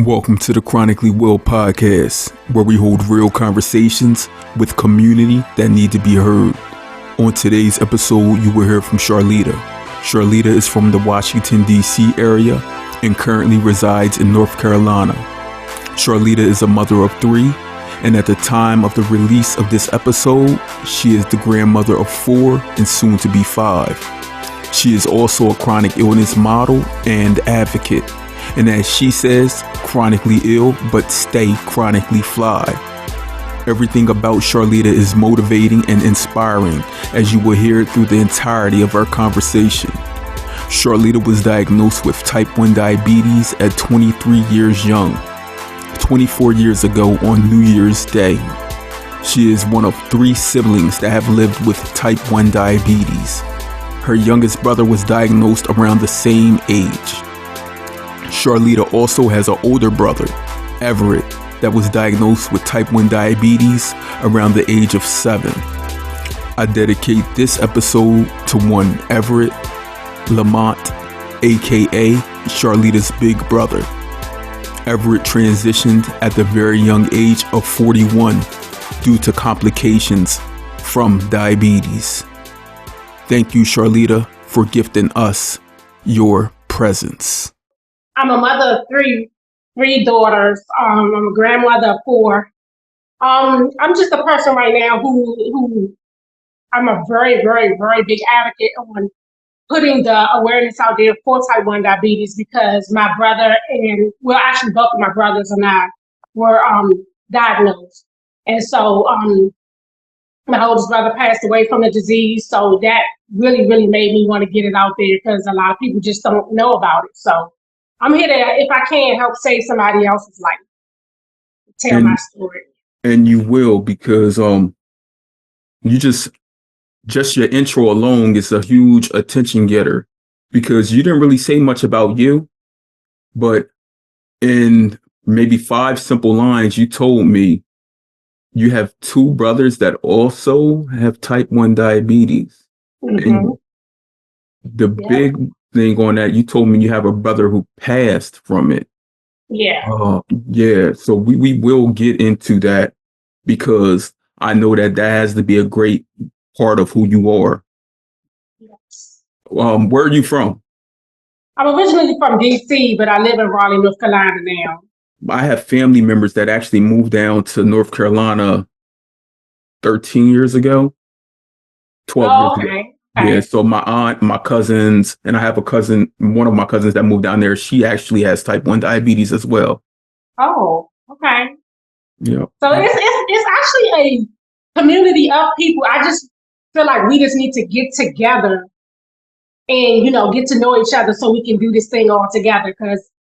Welcome to the Chronically Well podcast, where we hold real conversations with community that need to be heard. On today's episode, you will hear from Charletta. Charletta is from the Washington, D.C. area and currently resides in North Carolina. Charletta is a mother of 3, and at the time of the release of this episode, she is the grandmother of 4 and soon to be 5. She is also a chronic illness model and advocate. And as she says, chronically ill, but stay chronically fly. Everything about Charletta is motivating and inspiring, as you will hear it through the entirety of our conversation. Charletta was diagnosed with type 1 diabetes at 23 years young, 24 years ago on New Year's Day. She is one of 3 siblings that have lived with type 1 diabetes. Her youngest brother was diagnosed around the same age. Charletta also has an older brother, Everett, that was diagnosed with type 1 diabetes around the age of 7. I dedicate this episode to one Everett Lamont, aka Charletta's big brother. Everett transitioned at the very young age of 41 due to complications from diabetes. Thank you, Charletta, for gifting us your presence. I'm a mother of three daughters. I'm a grandmother of 4. I'm just a person right now who I'm a very, very, very big advocate on putting the awareness out there for type 1 diabetes, because my brother actually both of my brothers and I were diagnosed. And so my oldest brother passed away from the disease. So that really, really made me want to get it out there, because a lot of people just don't know about it. So I'm here to, if I can, help save somebody else's life. Tell my story. And you will, because you just your intro alone is a huge attention getter, because you didn't really say much about you, but in maybe 5 simple lines, you told me you have 2 brothers that also have type 1 diabetes. Mm-hmm. And the big thing on that, you told me you have a brother who passed from it. Yeah. Yeah. So we will get into that, because I know that has to be a great part of who you are. Yes. Where are you from? I'm originally from DC, but I live in Raleigh, North Carolina now. I have family members that actually moved down to North Carolina 13 years ago, 12 years ago. Okay. Yeah, so my aunt, my cousins, and I have a cousin, one of my cousins that moved down there, she actually has type 1 diabetes as well. Oh, okay. Yeah. So it's actually a community of people. I just feel like we just need to get together and, get to know each other so we can do this thing all together. Because,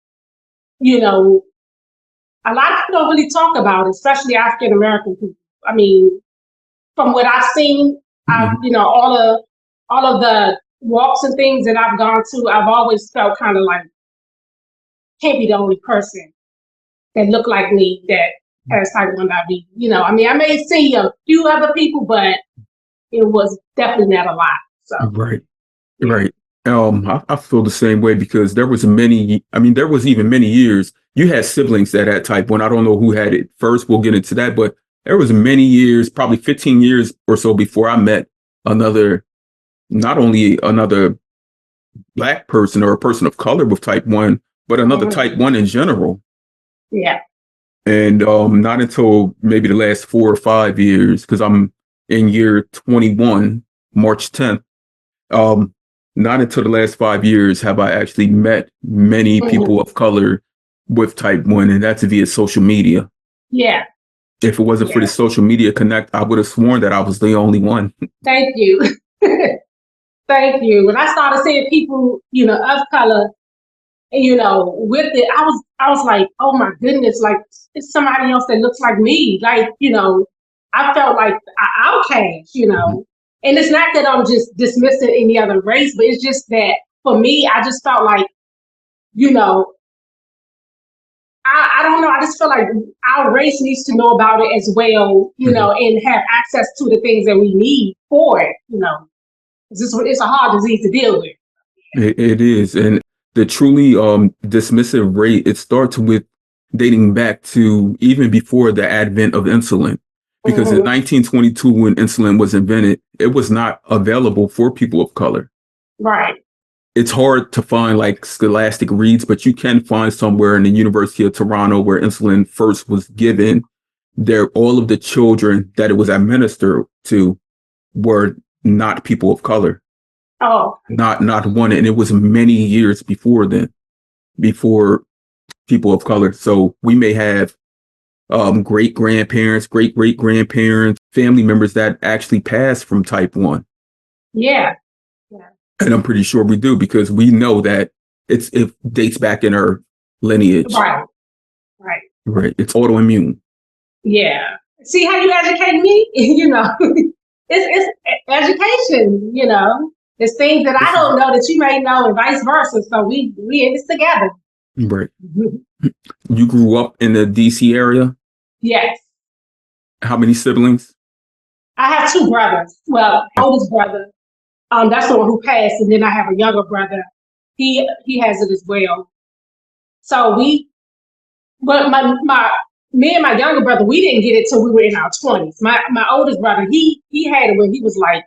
a lot of people don't really talk about it, especially African American people. I mean, from what I've seen, all of the walks and things that I've gone to, I've always felt kind of like, can't be the only person that look like me that has type 1 diabetes. I may see a few other people, but it was definitely not a lot. So Right. I feel the same way, because there was even many years you had siblings that had type 1. I don't know who had it first. We'll get into that, but there was many years, probably 15 years or so, before I met not only another Black person or a person of color with type 1, but another type 1 in general. Yeah. And not until maybe the last 4 or 5 years, because I'm in year 21, March 10th. Not until the last 5 years have I actually met many people of color with type 1, and that's via social media. Yeah. If it wasn't for the social media connect, I would have sworn that I was the only one. Thank you. Thank you. When I started seeing people, of color, with it, I was like, oh my goodness, like it's somebody else that looks like me. Like, I felt like an outcast, and it's not that I'm just dismissing any other race, but it's just that for me, I just felt like, I don't know. I just feel like our race needs to know about it as well, and have access to the things that we need for it, It's a hard disease to deal with. It is. And the truly dismissive rate, it starts with dating back to even before the advent of insulin. Because in 1922, when insulin was invented, it was not available for people of color. Right. It's hard to find like scholastic reads, but you can find somewhere in the University of Toronto where insulin first was given. There, all of the children that it was administered to were not people of color. Oh. Not one. And it was many years before then, before people of color. So we may have great grandparents, great grandparents, family members that actually passed from type 1. Yeah. And I'm pretty sure we do, because we know that it dates back in our lineage. Right. It's autoimmune. Yeah. See how you educate me? It's education, It's things that I don't know that you may know, and vice versa. So we in this together. Right. You grew up in the DC area? Yes. How many siblings? I have 2 brothers. Well, oldest brother, that's the one who passed, and then I have a younger brother. He has it as well. So me and my younger brother, we didn't get it till we were in our 20s. My oldest brother, he had it when he was like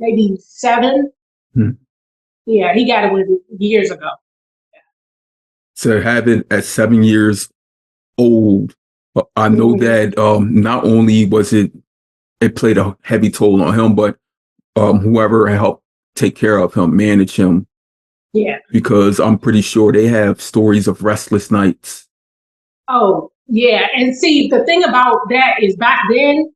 maybe 7. Yeah, he got it years ago. To have it at 7 years old, I know that not only was it played a heavy toll on him, but whoever helped take care of him, manage him. Yeah. Because I'm pretty sure they have stories of restless nights. Oh, yeah. And see, the thing about that is back then,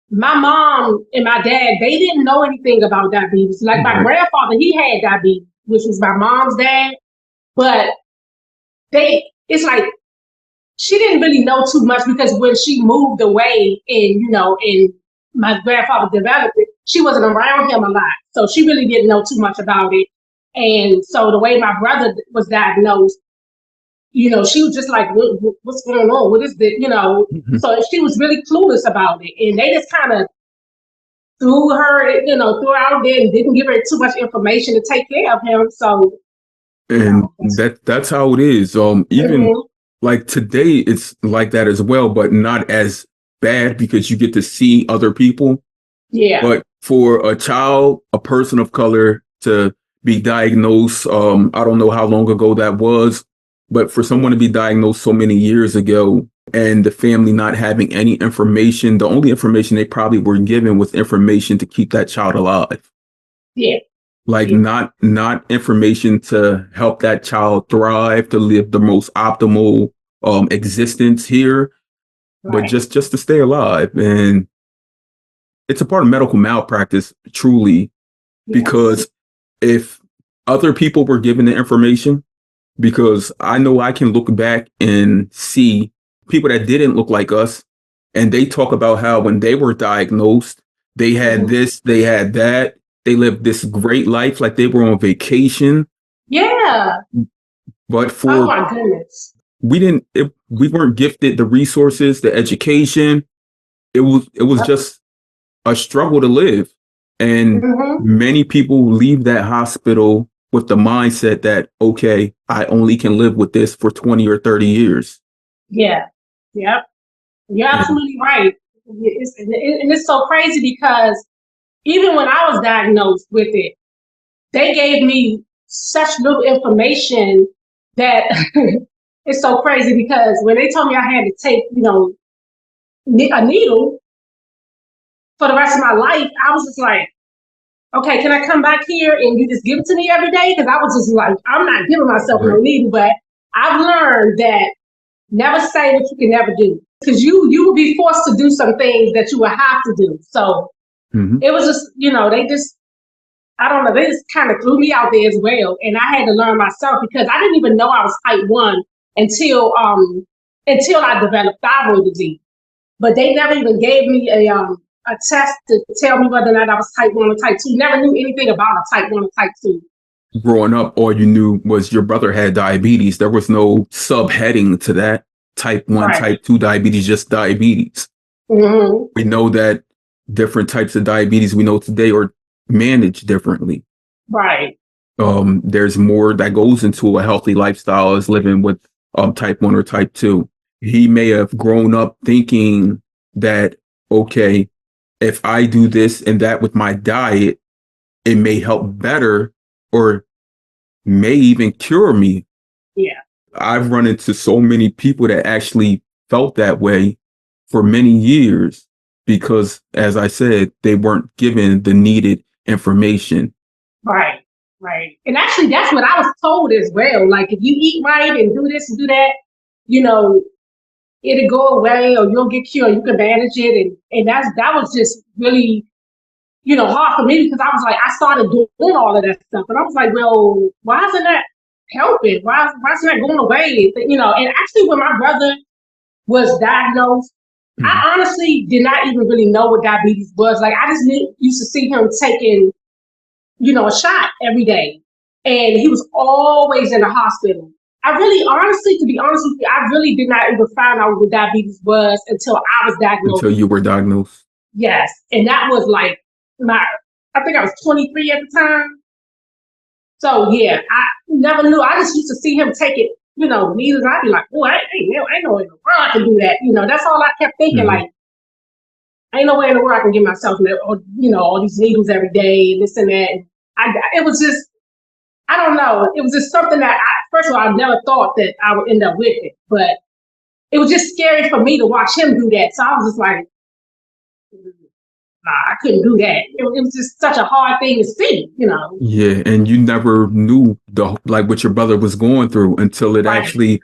my mom and my dad, they didn't know anything about diabetes. Like my grandfather, he had diabetes, which was my mom's dad. But it's like, she didn't really know too much, because when she moved away and my grandfather developed it, she wasn't around him a lot. So she really didn't know too much about it. And so the way my brother was diagnosed, she was just like, what's going on? What is this? So she was really clueless about it. And they just kind of threw her out there and didn't give her too much information to take care of him. So. And that's how it is. Even like today, it's like that as well, but not as bad, because you get to see other people. Yeah. But for a child, a person of color, to be diagnosed, I don't know how long ago that was, but for someone to be diagnosed so many years ago, and the family not having any information, the only information they probably were given was information to keep that child alive. Yeah. Like not information to help that child thrive, to live the most optimal existence here, but just to stay alive. And it's a part of medical malpractice, truly, because if other people were given the information, because I know I can look back and see people that didn't look like us, and they talk about how when they were diagnosed, they had this, they had that. They lived this great life, like they were on vacation. Yeah. But oh my goodness, we weren't gifted the resources, the education. It was just a struggle to live. And many people leave that hospital with the mindset that, okay, I only can live with this for 20 or 30 years. Yeah. Yep. You're absolutely right. It's so crazy, because even when I was diagnosed with it, they gave me such little information that it's so crazy, because when they told me I had to take, a needle for the rest of my life, I was just like, okay, can I come back here and you just give it to me every day? Because I was just like, I'm not giving myself no needle. But I've learned that never say what you can never do, because you will be forced to do some things that you will have to do. So it was just, I don't know, they just kind of threw me out there as well. And I had to learn myself, because I didn't even know I was type 1 until I developed thyroid disease. But they never even gave me a test to tell me whether or not I was type 1 or type 2. Never knew anything about a type 1 or type 2. Growing up, all you knew was your brother had diabetes. There was no subheading to that. Type 1, type 2 diabetes, just diabetes. We know that different types of diabetes we know today are managed differently. Right. There's more that goes into a healthy lifestyle, as living with type 1 or type 2. He may have grown up thinking that, okay, if I do this and that with my diet, it may help better or may even cure me. Yeah. I've run into so many people that actually felt that way for many years because, as I said, they weren't given the needed information. Right. Right. And actually, that's what I was told as well. Like, if you eat right and do this and do that, you know, it'll go away or you'll get cured. You can manage it. And that was just really, hard for me because I was like, I started doing all of that stuff. And I was like, well, why isn't that helping? Why isn't that going away? And actually when my brother was diagnosed, I honestly did not even really know what diabetes was. Like I just used to see him taking, a shot every day. And he was always in the hospital. I really, honestly, to be honest with you, I really did not even find out what diabetes was until I was diagnosed. Until you were diagnosed? Yes. And that was like I think I was 23 at the time. So yeah, I never knew. I just used to see him take it, needles. I'd be like, oh, I ain't no way in the world I can do that. That's all I kept thinking. Like, ain't no way in the world I can give myself, all these needles every day and this and that. It was just, I don't know. It was just something that first of all, I never thought that I would end up with it, but it was just scary for me to watch him do that. So I was just like, I couldn't do that. It was just such a hard thing to see, Yeah, and you never knew what your brother was going through until it actually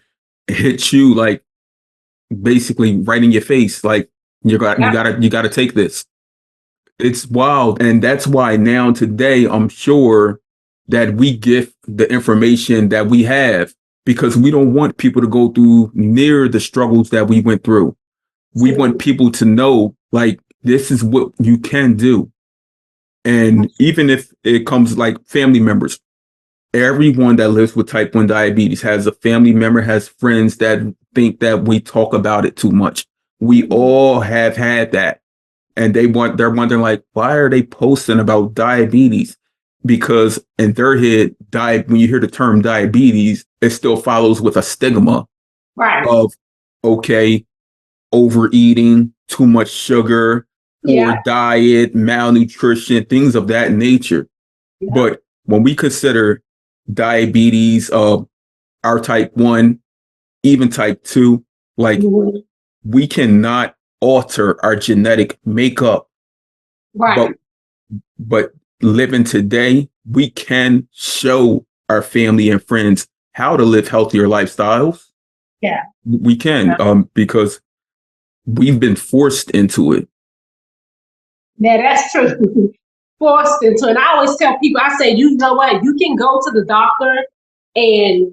hit you, like basically right in your face. Like you gotta take this. It's wild, and that's why now today I'm sure that we give the information that we have because we don't want people to go through near the struggles that we went through. We want people to know, like, this is what you can do. And even if it comes like family members, everyone that lives with type 1 diabetes has a family member, has friends that think that we talk about it too much. We all have had that. And they're wondering, like, why are they posting about diabetes? Because in their head, when you hear the term diabetes, it still follows with a stigma of, okay, overeating, too much sugar, poor diet, malnutrition, things of that nature. Yeah. But when we consider diabetes, our type 1, even type 2, like we cannot alter our genetic makeup. Right. But living today, we can show our family and friends how to live healthier lifestyles. Yeah. We can, because we've been forced into it. Yeah, that's true. Forced into it. And I always tell people, I say, you know what, you can go to the doctor and,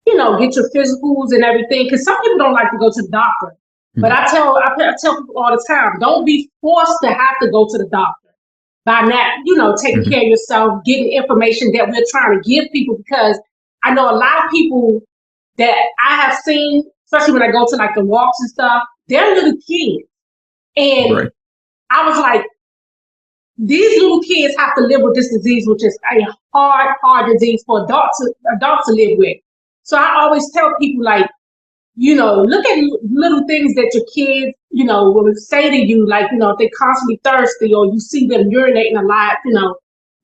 get your physicals and everything. Because some people don't like to go to the doctor. But I tell people all the time, don't be forced to have to go to the doctor by not, taking care of yourself, getting information that we're trying to give people. Because I know a lot of people that I have seen, especially when I go to like the walks and stuff, they're little kids. And I was like, these little kids have to live with this disease, which is a hard disease for adults to live with. So I always tell people, like, look at little things that your kids, will say to you, like, if they're constantly thirsty or you see them urinating a lot,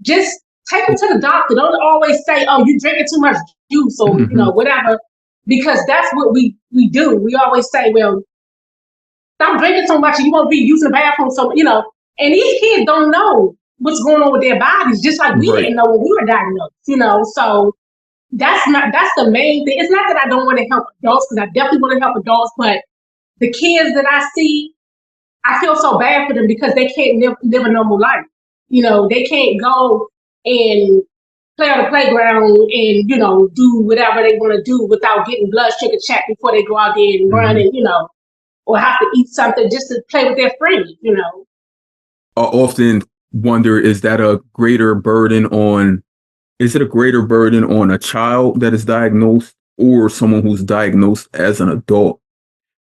just take them to the doctor. Don't always say, oh, you're drinking too much juice or, whatever, because that's what we do. We always say, well, stop drinking so much and you won't be using the bathroom. So, and these kids don't know what's going on with their bodies, just like we didn't know when we were diagnosed, so that's the main thing. It's not that I don't want to help adults, because I definitely want to help adults, but the kids that I see, I feel so bad for them because they can't live a normal life. They can't go and play on the playground and, do whatever they want to do without getting blood sugar checked before they go out there and run and, or have to eat something just to play with their friends, I often wonder, is it a greater burden on a child that is diagnosed or someone who's diagnosed as an adult?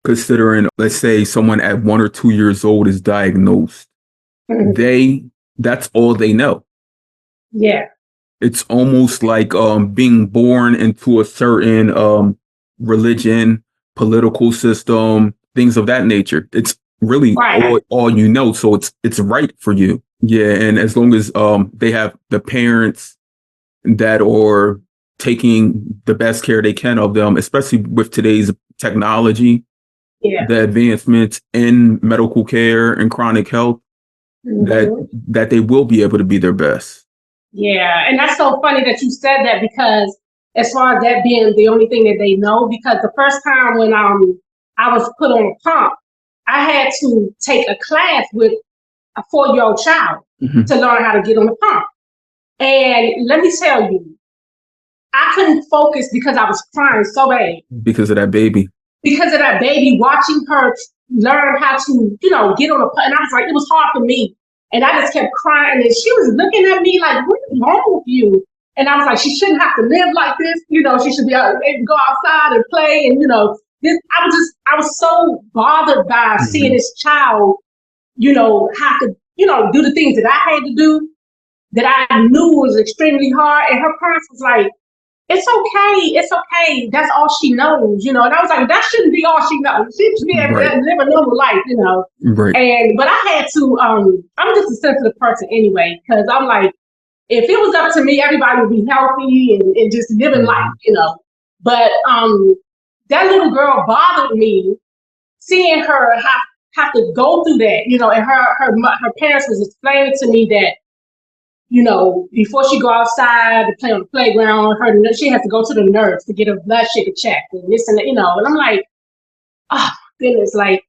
Considering, let's say someone at 1 or 2 years old is diagnosed, that's all they know. Yeah. It's almost like being born into a certain religion, political system, things of that nature. It's really Right. all you know. So it's right for you. Yeah. And as long as they have the parents that are taking the best care they can of them, especially with today's technology, Yeah. the advancements in medical care and chronic health, hmm that they will be able to be their best. Yeah. And that's so funny that you said that, because as far as that being the only thing that they know, because the first time when I was put on a pump, I had to take a class with a 4-year-old child Mhm. to learn how to get on the pump. And let me tell you, I couldn't focus because I was crying so bad Because of that baby. because of that baby, watching her learn how to, get on the pump. And I was like, it was hard for me. And I just kept crying. And she was looking at me like, what is wrong with you? And I was like, she shouldn't have to live like this. She should be able to go outside and play. And, I was so bothered by seeing Mhm. this child, have to, do the things that I had to do, that I knew was extremely hard. And her parents was like, it's okay. It's okay. That's all she knows. And I was like, that shouldn't be all she knows. She should be able Right. to live a normal life. Right. But I had to, I'm just a sensitive person anyway, because I'm like, if it was up to me, everybody would be healthy and just living life, But that little girl bothered me, seeing her have to go through that, and her parents was explaining to me that, before she go outside to play on the playground, she has to go to the nurse to get her blood sugar checked and this and that, and I'm like, oh goodness, like,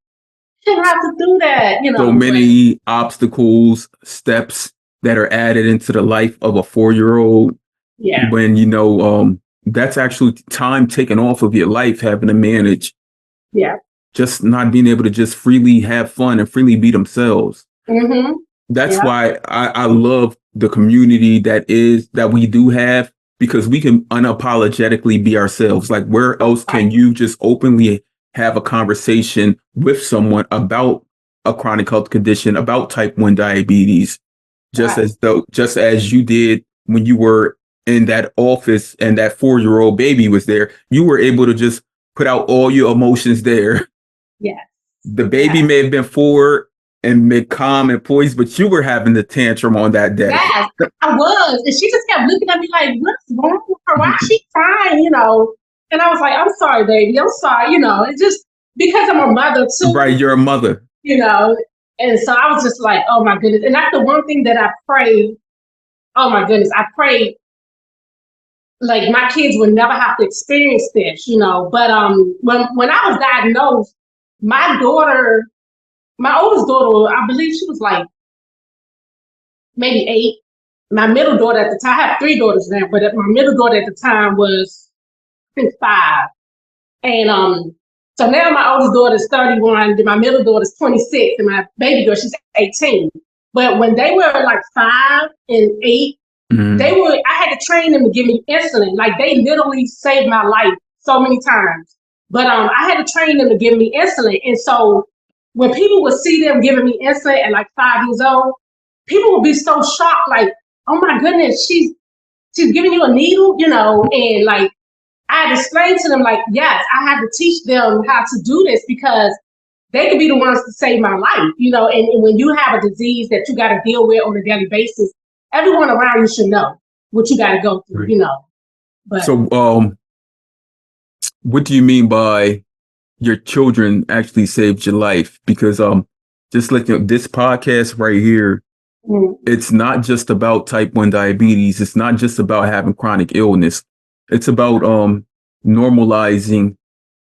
shouldn't have to do that, So many obstacles, steps that are added into the life of a 4-year-old. Yeah. When that's actually time taken off of your life, having to manage. Yeah. Just not being able to just freely have fun and freely be themselves. Mm-hmm. That's why I love the community that we do have, because we can unapologetically be ourselves. Like, where else can you just openly have a conversation with someone about a chronic health condition, about type 1 diabetes, just as you did when you were in that office and that 4-year-old baby was there. You were able to just put out all your emotions there. Yes. The baby may have been 4 and mid calm and poised, but you were having the tantrum on that day. Yes, I was. And she just kept looking at me like, what's wrong with her? Why is she crying? And I was like, I'm sorry, baby. I'm sorry. It's just because I'm a mother too. Right, you're a mother. And so I was just like, oh my goodness. And that's the one thing that I prayed. Oh my goodness. I prayed like my kids would never have to experience this, But when I was diagnosed, my oldest daughter, I believe she was like maybe 8. My middle daughter at the time, I have 3 daughters now, but my middle daughter at the time was, I think, 5. And so now my oldest daughter is 31, then my middle daughter is 26, and my baby girl, she's 18. But when they were like 5 and 8, I had to train them to give me insulin. Like, they literally saved my life so many times. But I had to train them to give me insulin. And so when people would see them giving me insulin at like 5 years old, people would be so shocked, like, oh my goodness, she's giving you a needle, and like, I had to explain to them, like, yes, I had to teach them how to do this, because they could be the ones to save my life, and when you have a disease that you got to deal with on a daily basis, everyone around you should know what you got to go through, But so, what do you mean by your children actually saved your life? Because just like this podcast right here, it's not just about type 1 diabetes. It's not just about having chronic illness. It's about normalizing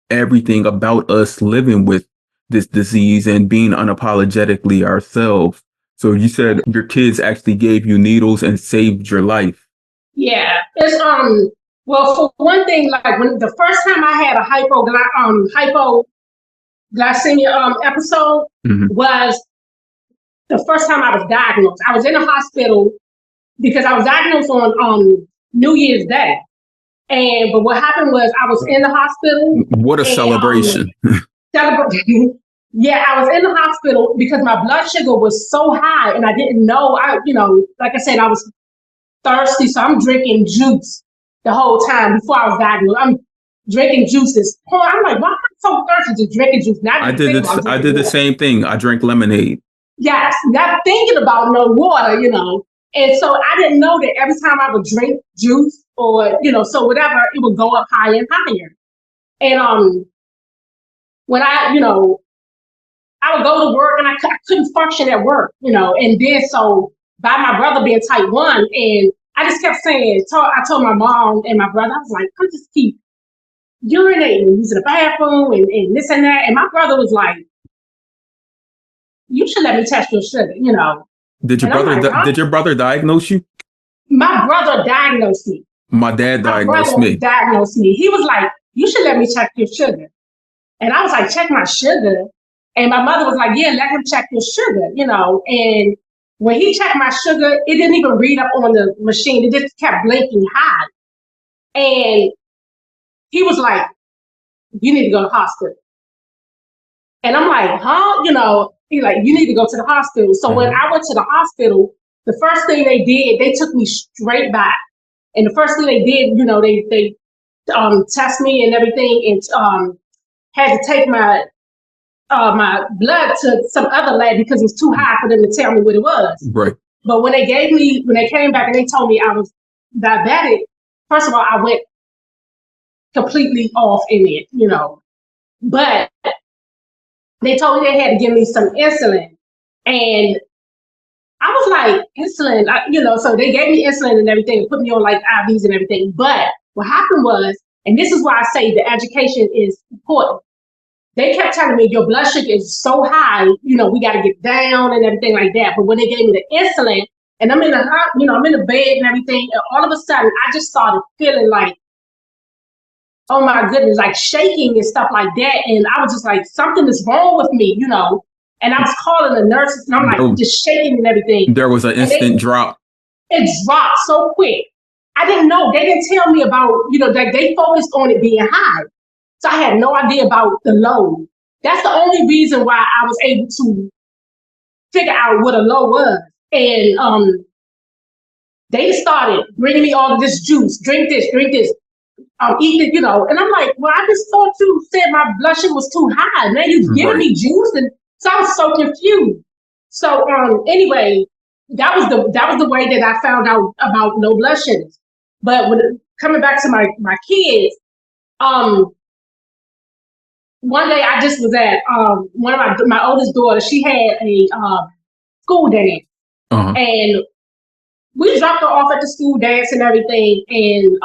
everything about us living with this disease and being unapologetically ourselves. So you said your kids actually gave you needles and saved your life. Yeah, it's well, for one thing, like, when the first time I had a hypoglycemia episode was the first time I was diagnosed. I was in a hospital because I was diagnosed on New Year's Day. But what happened was, I was in the hospital. What a celebration. Yeah, I was in the hospital because my blood sugar was so high, and I didn't know. Like I said, I was thirsty, so I'm drinking juice the whole time before I was diagnosed. I'm drinking juices. Oh, I'm like, why am I so thirsty to drinking juice? Not I even did thinking this. about I drinking did the water. same thing. I drank lemonade. Yes, not thinking about no water, And so I didn't know that every time I would drink juice or, so whatever, it would go up higher and higher. And when I would go to work and I couldn't function at work, and then so by my brother being type 1, and I just kept saying, I told my mom and my brother, I was like, I just keep urinating, using the bathroom and this and that. And my brother was like, you should let me test your sugar, Did your And I'm brother? like, huh? Did your brother diagnose you? My brother diagnosed me. My dad My diagnosed brother me. diagnosed me. He was like, you should let me check your sugar. And I was like, check my sugar. And my mother was like, yeah, let him check your sugar, And when he checked my sugar, it didn't even read up on the machine. It just kept blinking high. And he was like, you need to go to the hospital. And I'm like, huh? He's like, you need to go to the hospital. So when I went to the hospital, the first thing they did, they took me straight back. And the first thing they did, they test me and everything, and had to take my blood to some other lab because it was too high for them to tell me what it was. Right. But when they came back and they told me I was diabetic, first of all, I went completely off in it, But they told me they had to give me some insulin. And I was like, insulin, so they gave me insulin and everything, and put me on like IVs and everything. But what happened was, and this is why I say the education is important. They kept telling me your blood sugar is so high, we got to get down and everything like that. But when they gave me the insulin, and I'm in I'm in the bed and everything, and all of a sudden I just started feeling like, oh my goodness, like shaking and stuff like that. And I was just like, something is wrong with me, And I was calling the nurses, and I'm like just shaking and everything. There was an instant drop. It dropped so quick. I didn't know. They didn't tell me about, that they focused on it being high. So I had no idea about the low. That's the only reason why I was able to figure out what a low was. And they started bringing me all of this juice, drink this, eat it, And I'm like, well, I just thought you said my blood sugar was too high. Now you're giving me juice, and so I was so confused. So anyway, that was the way that I found out about low blood sugars. But when coming back to my kids, one day I just was at one of my oldest daughter. She had a school dance, and we dropped her off at the school dance and everything. And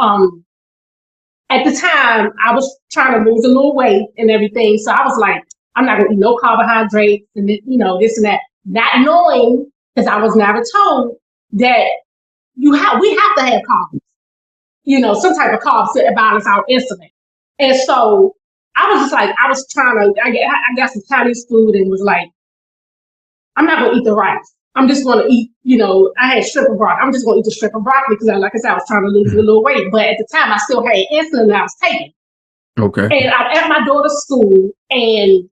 at the time, I was trying to lose a little weight and everything, so I was like, I'm not gonna eat no carbohydrates and this and that, not knowing, because I was never told that we have to have carbs, some type of carbs to balance our insulin. And so I was just like, I was trying to, I got some Chinese food and was like, I'm not going to eat the rice. I'm just going to eat, I had shrimp and broccoli. I'm just going to eat the shrimp and broccoli because, like I said, I was trying to lose a little weight. But at the time, I still had insulin that I was taking. Okay. And I'm at my daughter's school, and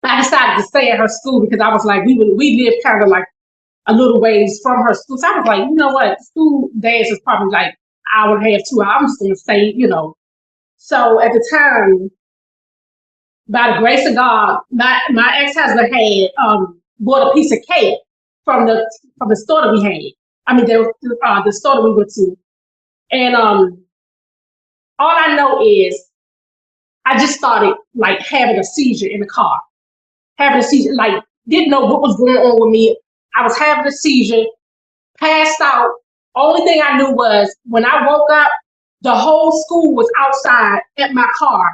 I decided to stay at her school because I was like, we live kind of like a little ways from her school. So I was like, you know what? School dance is probably like an hour and a half, 2 hours. I'm just going to stay, So at the time, by the grace of God, my ex-husband had bought a piece of cake from the store that we had. I mean, the store that we went to. And all I know is I just started like having a seizure in the car. Having a seizure, like didn't know what was going on with me. I was having a seizure, passed out. Only thing I knew was when I woke up, the whole school was outside at my car.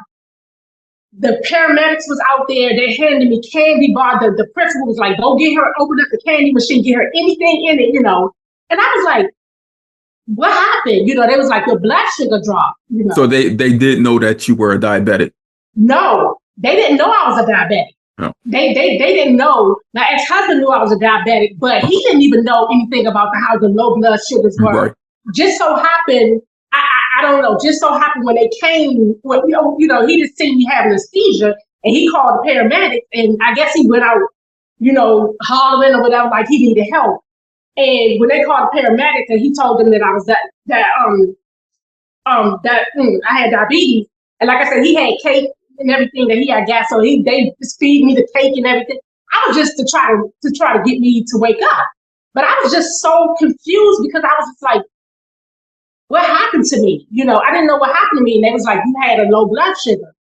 The paramedics was out there. They handed me candy bar. The principal was like, go get her, open up the candy machine, get her anything in it, And I was like, what happened? They was like, your blood sugar dropped. So they did know that you were a diabetic? No, they didn't know I was a diabetic. No. They didn't know. My ex-husband knew I was a diabetic, but he didn't even know anything about how the low blood sugars were. Right. Just so happened, I don't know. Just so happened when they came, he just seen me having a seizure, and he called the paramedics, and I guess he went out, hollering or whatever, like he needed help. And when they called the paramedics, and he told them that I was I had diabetes, And like I said, he had cake and everything that he had got. So they just feed me the cake and everything. I was just to try to get me to wake up. But I was just so confused because I was just like, what happened to me? I didn't know what happened to me. And they was like, you had a low blood sugar.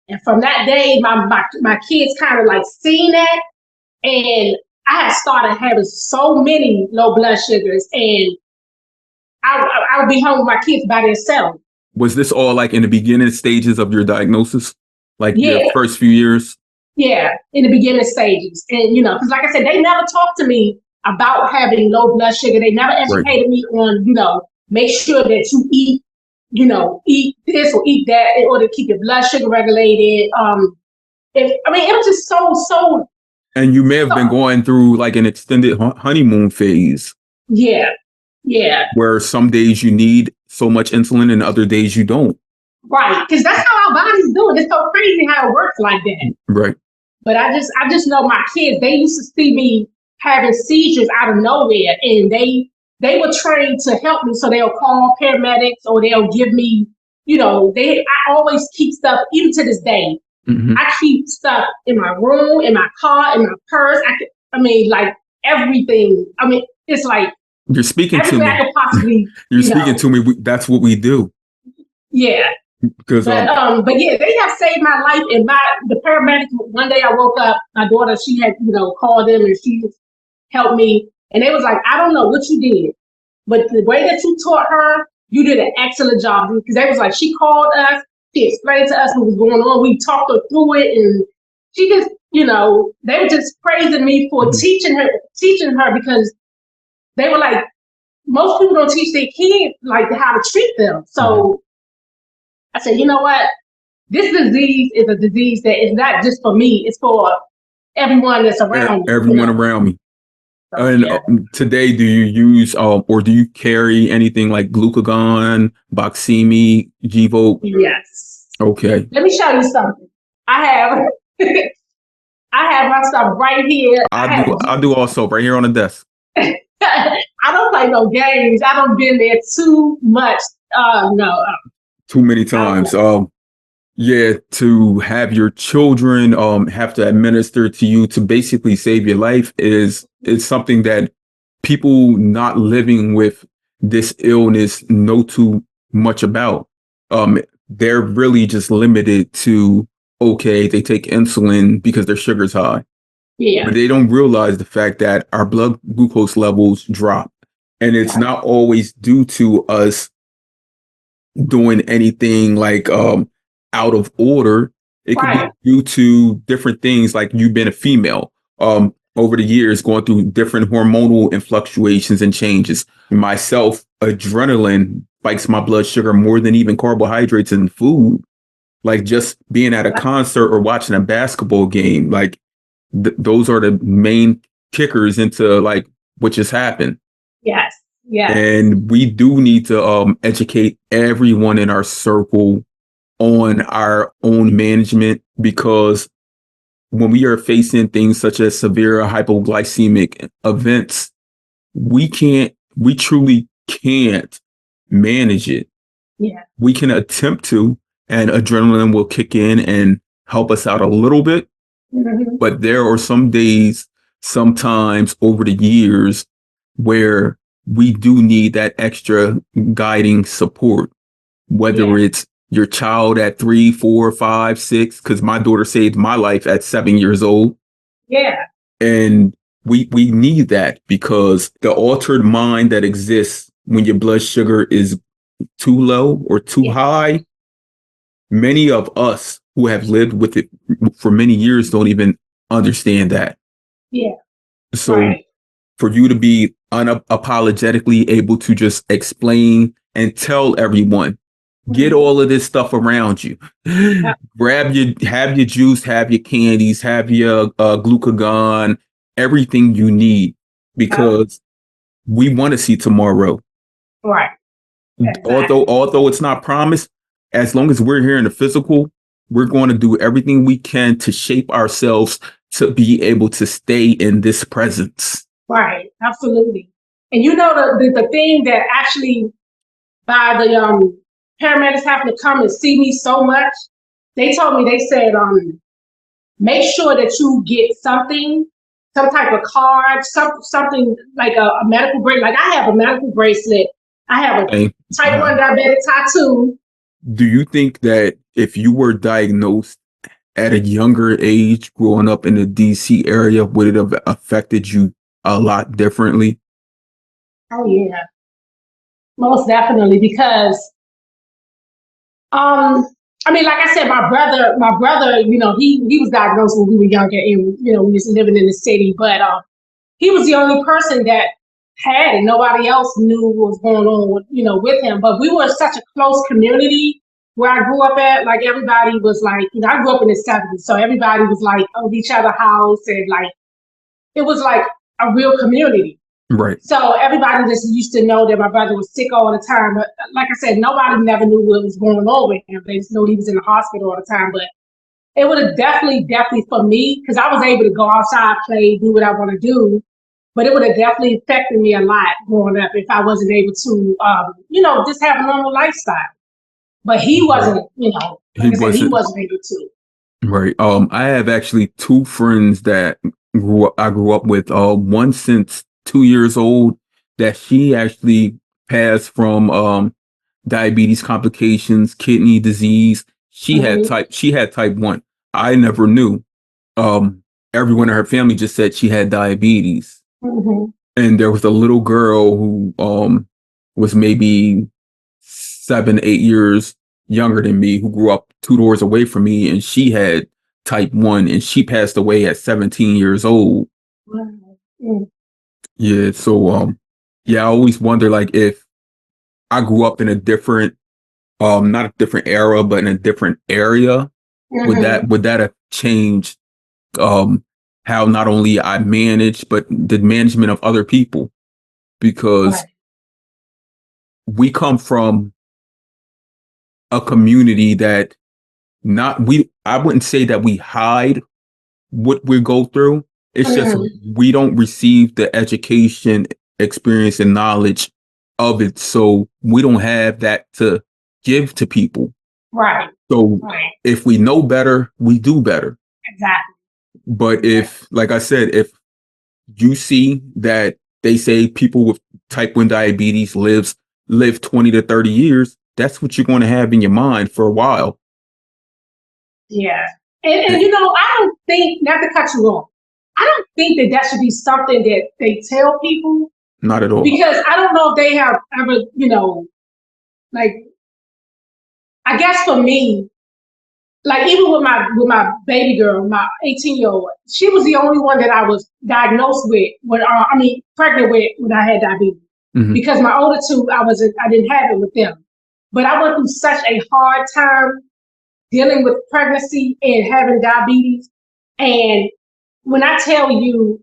And from that day, my kids kind of like seen that. And I had started having so many low blood sugars. And I would be home with my kids by themselves. Was this all like in the beginning stages of your diagnosis? Like Yeah. your first few years? Yeah, in the beginning stages. And, because like I said, they never talked to me about having low blood sugar. They never educated me on, make sure that you eat, eat this or eat that in order to keep your blood sugar regulated. It was just so. And you may have been going through like an extended honeymoon phase. Yeah. Where some days you need so much insulin and other days you don't. Right, because that's how our bodies do it. It's so crazy how it works like that. Right. But I just know my kids, they used to see me having seizures out of nowhere, and they were trained to help me. So they'll call paramedics or they'll give me, I always keep stuff, even to this day. Mm-hmm. I keep stuff in my room, in my car, in my purse. Like everything. It's like you're speaking to me. I could possibly, you're speaking to me. That's what we do. Yeah. Because but yeah, they have saved my life. And the paramedics, one day I woke up, my daughter, she had, called them and she helped me. And they was like, I don't know what you did, but the way that you taught her, you did an excellent job. Because they was like, she called us, she explained to us what was going on. We talked her through it. And she just, they were just praising me for teaching her because they were like, most people don't teach their kids like how to treat them. So I said, you know what? This disease is a disease that is not just for me. It's for everyone that's around me. Everyone around me. So, and today, do you use or do you carry anything like glucagon, Baqsimi, Gvoke? Yes. Okay. Let me show you something. I have my stuff right here. I do also right here on the desk. I don't play no games. I don't been there too much. No. Too many times. To have your children have to administer to you to basically save your life is something that people not living with this illness know too much about. They're really just limited to, okay, they take insulin because their sugar's high. Yeah. But they don't realize the fact that our blood glucose levels drop. And it's not always due to us doing anything like out of order. It could be due to different things, like you being a female over the years going through different hormonal and fluctuations and changes. Myself, adrenaline spikes my blood sugar more than even carbohydrates in food. Like just being at a concert or watching a basketball game, like those are the main kickers into like what just happened. Yes. Yeah. And we do need to educate everyone in our circle on our own management, because when we are facing things such as severe hypoglycemic events, we truly can't manage it. Yeah. We can attempt to, and adrenaline will kick in and help us out a little bit. Mm-hmm. But there are some days, sometimes over the years, where we do need that extra guiding support, whether it's your child at 3, 4, 5, 6, because my daughter saved my life at 7 years old. Yeah. And we need that, because the altered mind that exists when your blood sugar is too low or too high, many of us who have lived with it for many years don't even understand that. Yeah. So for you to be unapologetically able to just explain and tell everyone, get all of this stuff around you. Have your juice, have your candies, have your glucagon, everything you need, because we want to see tomorrow. Right. Exactly. Although it's not promised, as long as we're here in the physical, we're going to do everything we can to shape ourselves to be able to stay in this presence. Right. Absolutely. And the thing that actually by paramedics having to come and see me so much, they told me, they said, make sure that you get something, some type of card, something like a medical bracelet. Like I have a medical bracelet. I have a type 1 diabetic tattoo. Do you think that if you were diagnosed at a younger age, growing up in the DC area, would it have affected you a lot differently? Oh yeah, most definitely. Because, I mean, like I said, my brother, you know, he was diagnosed when we were younger, and you know, we was living in the city. But he was the only person that had it. Nobody else knew what was going on with, you know, with him. But we were such a close community where I grew up at. Like everybody was like, you know, I grew up in the '70s, so everybody was like of each other's house, and like it was like a real community. Right. So everybody just used to know that my brother was sick all the time. But like I said, nobody never knew what was going on with him. They just knew he was in the hospital all the time. But it would have definitely for me, because I was able to go outside, play, do what I want to do. But it would have definitely affected me a lot growing up if I wasn't able to, you know, just have a normal lifestyle. But he wasn't, you know, like he wasn't able to. Right. I have actually 2 friends that I grew up with. One since 2 years old, that she actually passed from diabetes complications, kidney disease. She had type 1. I never knew. Everyone in her family just said she had diabetes. And there was a little girl who was maybe 7, 8 years younger than me, who grew up 2 doors away from me, and she had type 1, and she passed away at 17 years old. Yeah, so yeah, I always wonder, like, if I grew up in a different not a different era, but in a different area, would that have changed how not only I manage, but the management of other people? Because we come from a community that I wouldn't say that we hide what we go through. It's just we don't receive the education, experience, and knowledge of it. So we don't have that to give to people. Right. So if we know better, we do better. Exactly. But if, like I said, if you see that they say people with type 1 diabetes live 20 to 30 years, that's what you're going to have in your mind for a while. Yeah. And you know, I don't think, not to cut you off, I don't think that should be something that they tell people. Not at all. Because I don't know if they have ever, you know, like, I guess for me, like even with my baby girl, my 18-year-old, she was the only one that I was diagnosed with pregnant with when I had diabetes. Because my older 2, I didn't have it with them. But I went through such a hard time dealing with pregnancy and having diabetes. And when I tell you,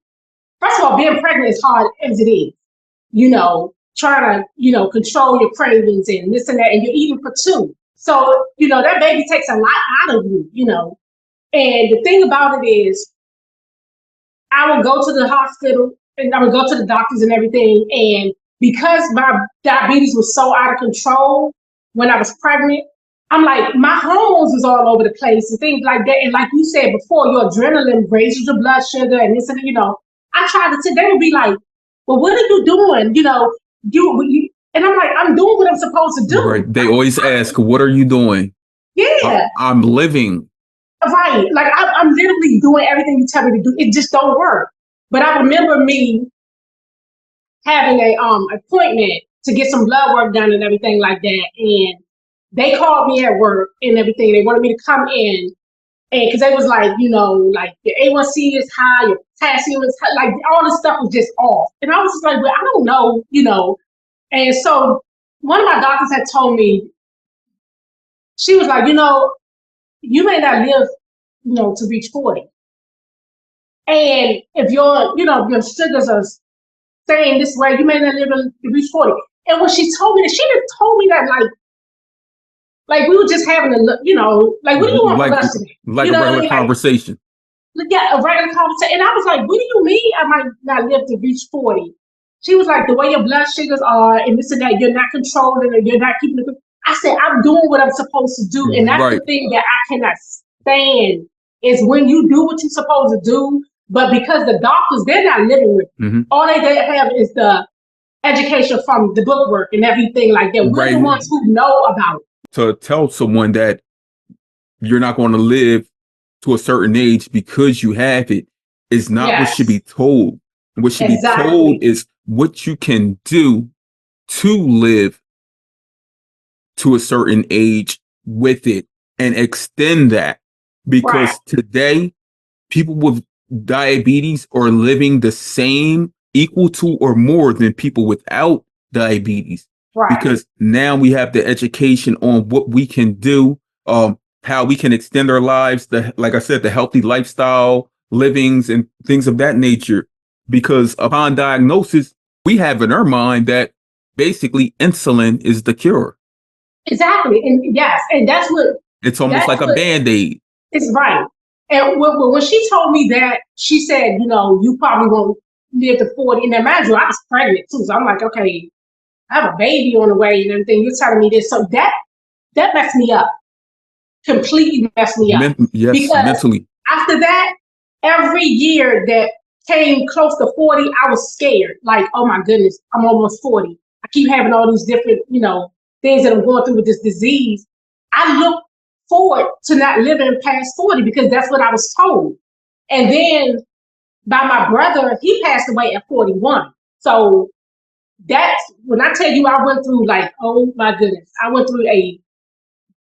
first of all, being pregnant is hard as it is. You know, trying to, you know, control your cravings and this and that, and you're eating for 2. So, you know, that baby takes a lot out of you, you know. And the thing about it is, I would go to the hospital and I would go to the doctors and everything. And because my diabetes was so out of control when I was pregnant, I'm like, my hormones was all over the place and things like that. And like you said before, your adrenaline raises your blood sugar and this and that, you know. I tried to, they would be like, well, what are you doing? You know, and I'm like, I'm doing what I'm supposed to do. Right. They always ask, what are you doing? Yeah. I'm living. Right. Like I'm literally doing everything you tell me to do. It just don't work. But I remember me having a appointment to get some blood work done and everything like that. And they called me at work and everything. They wanted me to come in. And because they was like, you know, like your A1C is high, your potassium is high, like all this stuff was just off. And I was just like, well, I don't know, you know. And so one of my doctors had told me, she was like, you know, you may not live, you know, to reach 40. And if your sugars are staying this way, you may not live to reach 40. And when she told me that, she just told me that like we were just having a, you know, like, what do you want from us today? Like, you know, a regular conversation. Yeah, a regular conversation. And I was like, what do you mean I might not live to reach 40? She was like, the way your blood sugars are and this and that, you're not controlling it, you're not keeping it. I said, I'm doing what I'm supposed to do. And that's the thing that I cannot stand is when you do what you're supposed to do, but because the doctors, they're not living with it. All they have is the education from the bookwork and everything like that. We're the ones who know about it. To tell someone that you're not going to live to a certain age because you have it is not what should be told. What should be told is what you can do to live to a certain age with it and extend that. Because today, people with diabetes are living the same, equal to, or more than people without diabetes. Because now we have the education on what we can do, how we can extend our lives, like I said, the healthy lifestyle, livings, and things of that nature. Because upon diagnosis, we have in our mind that basically insulin is the cure. Exactly. And yes, and that's what... It's almost like a Band-Aid. It's right. And when she told me that, she said, you know, you probably won't live to 40. And imagine, I was pregnant too. So I'm like, okay, I have a baby on the way and everything. You're telling me this. So that messed me up. Completely messed me up. Yes, because mentally. After that, every year that came close to 40, I was scared. Like, oh my goodness, I'm almost 40. I keep having all these different, you know, things that I'm going through with this disease. I look forward to not living past 40 because that's what I was told. And then by my brother, he passed away at 41. So that's when I tell you I went through, like, oh my goodness, I went through a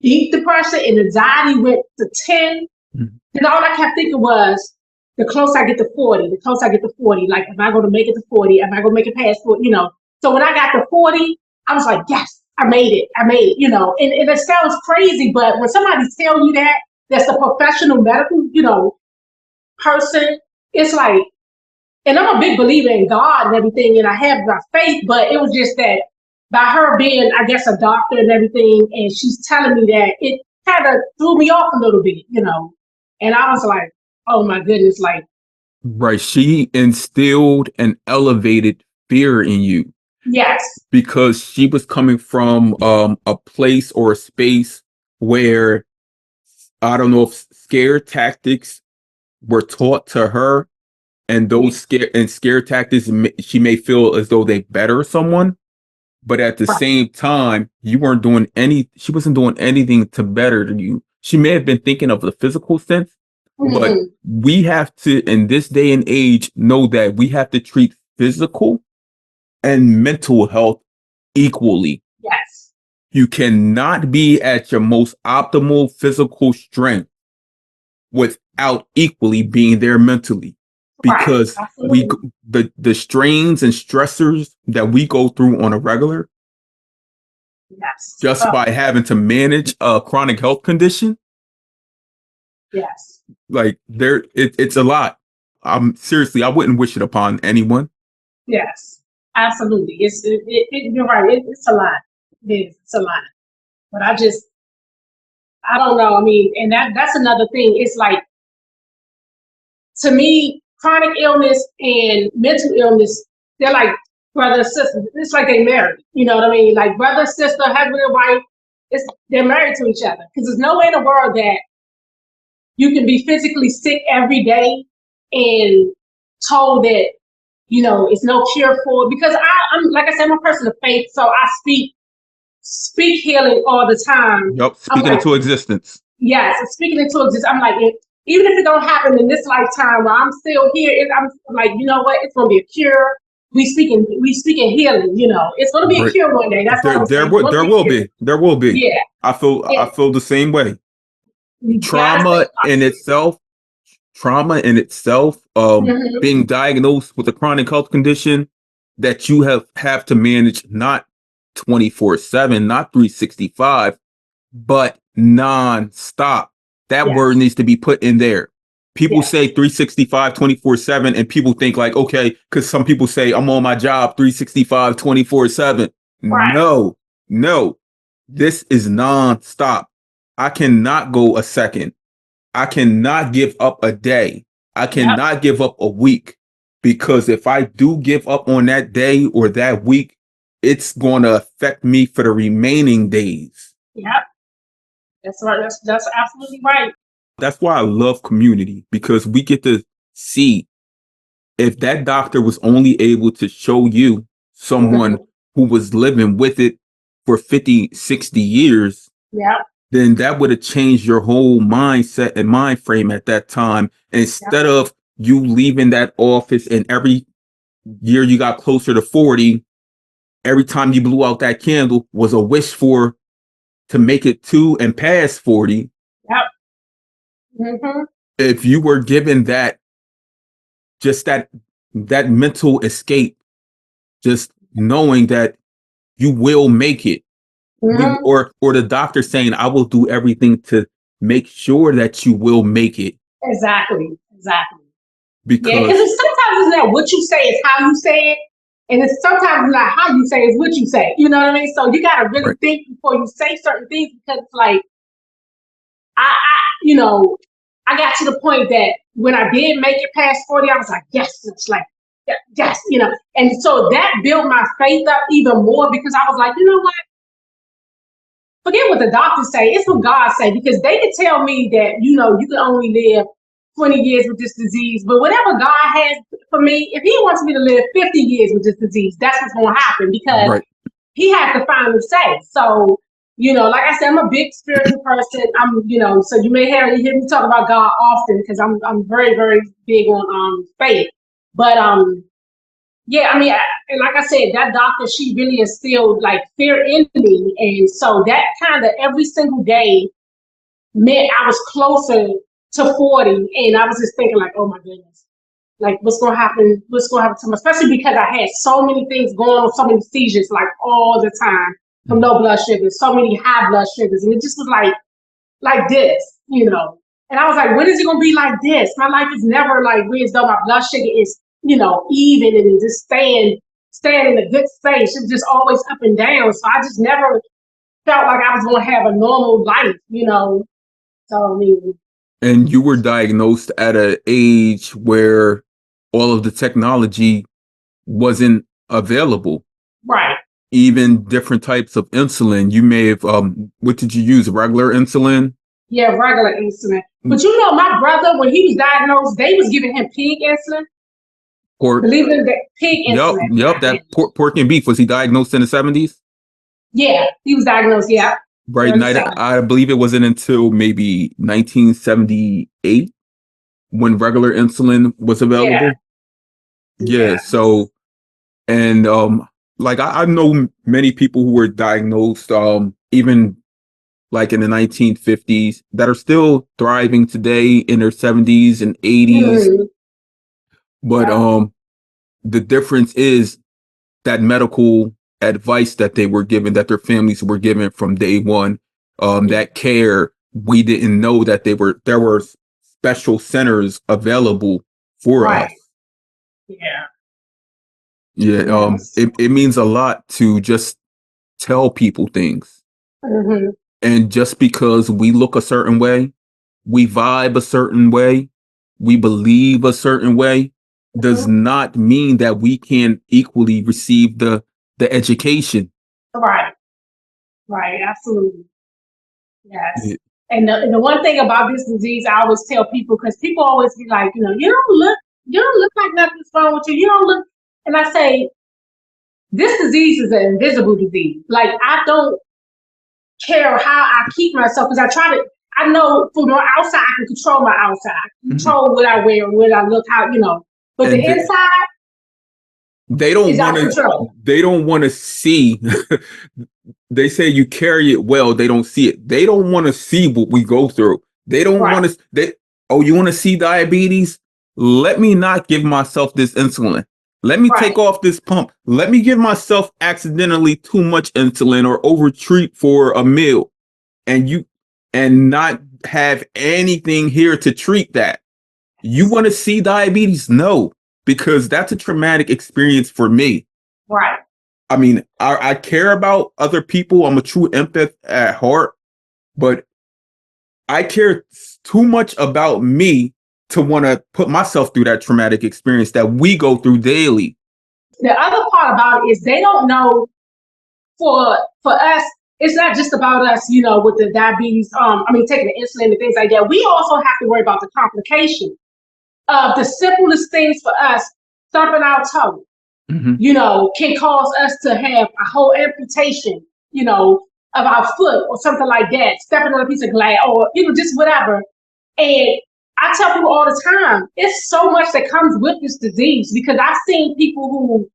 deep depression and anxiety went to 10. And all I kept thinking was, the closer I get to 40, the closer I get to 40, like, am I going to make it to 40? Am I going to make it past 40? You know, so when I got to 40, I was like, yes, I made it, you know, and it sounds crazy, but when somebody tells you that, that's a professional medical, you know, person, it's like, and I'm a big believer in God and everything, and I have my faith, but it was just that by her being, I guess, a doctor and everything, and she's telling me that, it kind of threw me off a little bit, you know, and I was like, oh my goodness, like. Right. She instilled and elevated fear in you. Yes. Because she was coming from a place or a space where, I don't know if scare tactics were taught to her, and those scare tactics, she may feel as though they better someone, but at the same time, she wasn't doing anything to better you. She may have been thinking of the physical sense, but we have to, in this day and age, know that we have to treat physical and mental health equally. Yes. You cannot be at your most optimal physical strength without equally being there mentally. Because the strains and stressors that we go through on a regular, just by having to manage a chronic health condition. Yes. Like it's a lot. Seriously, I wouldn't wish it upon anyone. Yes. Absolutely. You're right. It's a lot. It's a lot. But I don't know. I mean, and that's another thing. It's like, to me, chronic illness and mental illness, they're like brother and sister. It's like they married. You know what I mean? Like brother, sister, husband and wife, they're married to each other. Because there's no way in the world that you can be physically sick every day and told that, you know, it's no cure for it. Because I'm like I said, I'm a person of faith, so I speak healing all the time. Yep, speaking into existence. Yes, speaking into existence. I'm like, even if it don't happen in this lifetime while I'm still here, I'm like, you know what? It's gonna be a cure. We speaking healing. You know, it's gonna be a cure one day. That's what there will be. Yeah, I feel the same way. Trauma in itself, being diagnosed with a chronic health condition that you have to manage not 24/7, not 365, but non-stop. That word needs to be put in there. People say 365, 24/7, and people think like, okay, because some people say I'm on my job 365, 24/7. Right. No, this is non-stop. I cannot go a second. I cannot give up a day. I cannot give up a week, because if I do give up on that day or that week, it's going to affect me for the remaining days. Yeah, that's right. That's absolutely right. That's why I love community, because we get to see if that doctor was only able to show you someone Mhm. who was living with it for 50, 60 years, Yeah, then that would have changed your whole mindset and mind frame at that time. yeah, Instead of you leaving that office and every year you got closer to 40, every time you blew out that candle was a wish for to make it to and past 40. yeah. Hmm. If you were given that, just that mental escape, just knowing that you will make it, you Hmm. or the doctor saying, I will do everything to make sure that you will make it, Exactly, exactly. Yeah, because because sometimes it's not what you say, it's how you say it. And it's sometimes not how you say it, it's what you say. You know what I mean? So you got to really right, think before you say certain things because it's like, you know, I got to the point that when I did make it past 40, I was like, yes, it's like, yes, you know. And so that built my faith up even more because I was like, you know what? Forget what the doctors say. It's what God say because they can tell me that you can only live 20 years with this disease, but whatever God has for me, if He wants me to live 50 years with this disease, that's what's going to happen because right. He has to finally say. So, like I said, I'm a big spiritual person. So you may hear me talk about God often because I'm very very big on faith, but yeah, I mean, and like I said, that doctor, she really instilled like fear in me. And so that kind of every single day meant I was closer to 40. And I was just thinking like, oh my goodness, like what's going to happen? What's going to happen to me? Especially because I had so many things going on, so many seizures like all the time from low blood sugars, so many high blood sugars. And it just was like this. And I was like, when is it gonna be like this? My life is never like as though my blood sugar is, even and just staying in a good space. It's just always up and down. So I just never felt like I was gonna have a normal life. So I mean, And you were diagnosed at an age where all of the technology wasn't available. right. Even different types of insulin. You may have, what did you use? Regular insulin? Yeah, regular insulin. Mm, But my brother, when he was diagnosed, they was giving him pig insulin. pork. Believe it or not, pig Yep, insulin yep. back That then. pork and beef. Was he diagnosed in the 70s? Yeah, he was diagnosed, yeah. Right. During the Night. 70s. I believe it wasn't until maybe 1978 when regular insulin was Yeah, available. Yeah. yeah. So, and like I know many people who were diagnosed even like in the 1950s that are still thriving today in their 70s and 80s. Mhm. But Yeah. the difference is that medical advice that they were given, that their families were given from day one, that care, we didn't know that there were special centers available for us. Right. Yeah. Yeah, Yes. it means a lot to just tell people things. Hmm. And just because we look a certain way, we vibe a certain way, we believe a certain way, does Hmm. not mean that we can equally receive the education. Right. Right. Absolutely. Yeah. Yes. And the one thing about this disease, I always tell people because people always be like, you don't look like nothing's wrong with you. You don't look. And I say, this disease is an invisible disease. Like I don't care how I keep myself because I try to. I know from the outside I can control my outside, I can Mhm. control what I wear, what I look, how. But the And inside they is don't want out of to control. they don't want to see. They say you carry it well, they don't see it. They don't want to see what we go through. They don't Right. want to oh, you want to see diabetes? Let me not give myself this insulin. Let me Right. take off this pump. Let me give myself accidentally too much insulin or over treat for a meal, and not have anything here to treat that. You want to see diabetes? No, because that's a traumatic experience for me. Right. I mean, I care about other people. I'm a true empath at heart, but I care too much about me to want to put myself through that traumatic experience that we go through daily. The other part about it is they don't know for us, it's not just about us, with the diabetes, taking the insulin and things like that. We also have to worry about the complications of the simplest things for us, stumping our toe, can cause us to have a whole amputation, of our foot or something like that, stepping on a piece of glass or, just whatever. And I tell people all the time, it's so much that comes with this disease, because I've seen people who,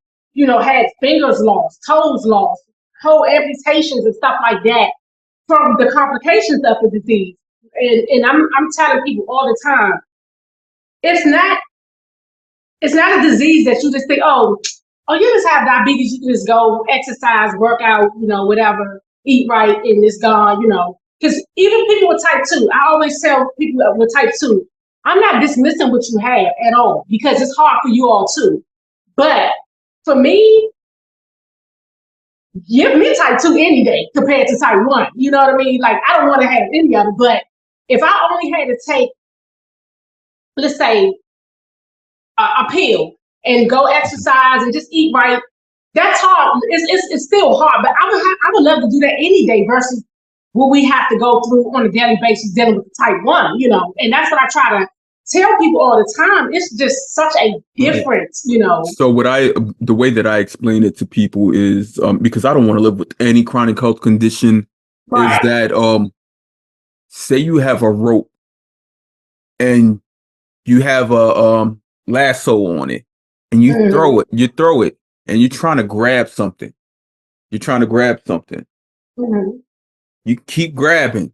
had fingers lost, toes lost, whole amputations and stuff like that from the complications of the disease. And I'm telling people all the time, it's not a disease that you just think, oh, you just have diabetes, you can just go exercise, work out, whatever, eat right, and it's gone, Because even people with type 2, I always tell people with type 2, I'm not dismissing what you have at all, because it's hard for you all too. But for me, give me type 2 any day compared to type 1. You know what I mean? Like, I don't want to have any of it. But if I only had to take, let's say, a pill and go exercise and just eat right, that's hard. It's still hard, but I would love to do that any day versus what we have to go through on a daily basis dealing with the type 1, and that's what I try to tell people all the time. It's just such a difference, So the way that I explain it to people is, because I don't want to live with any chronic health condition, right, is that, say you have a rope and you have a lasso on it and you throw it and you're trying to grab something. You keep grabbing.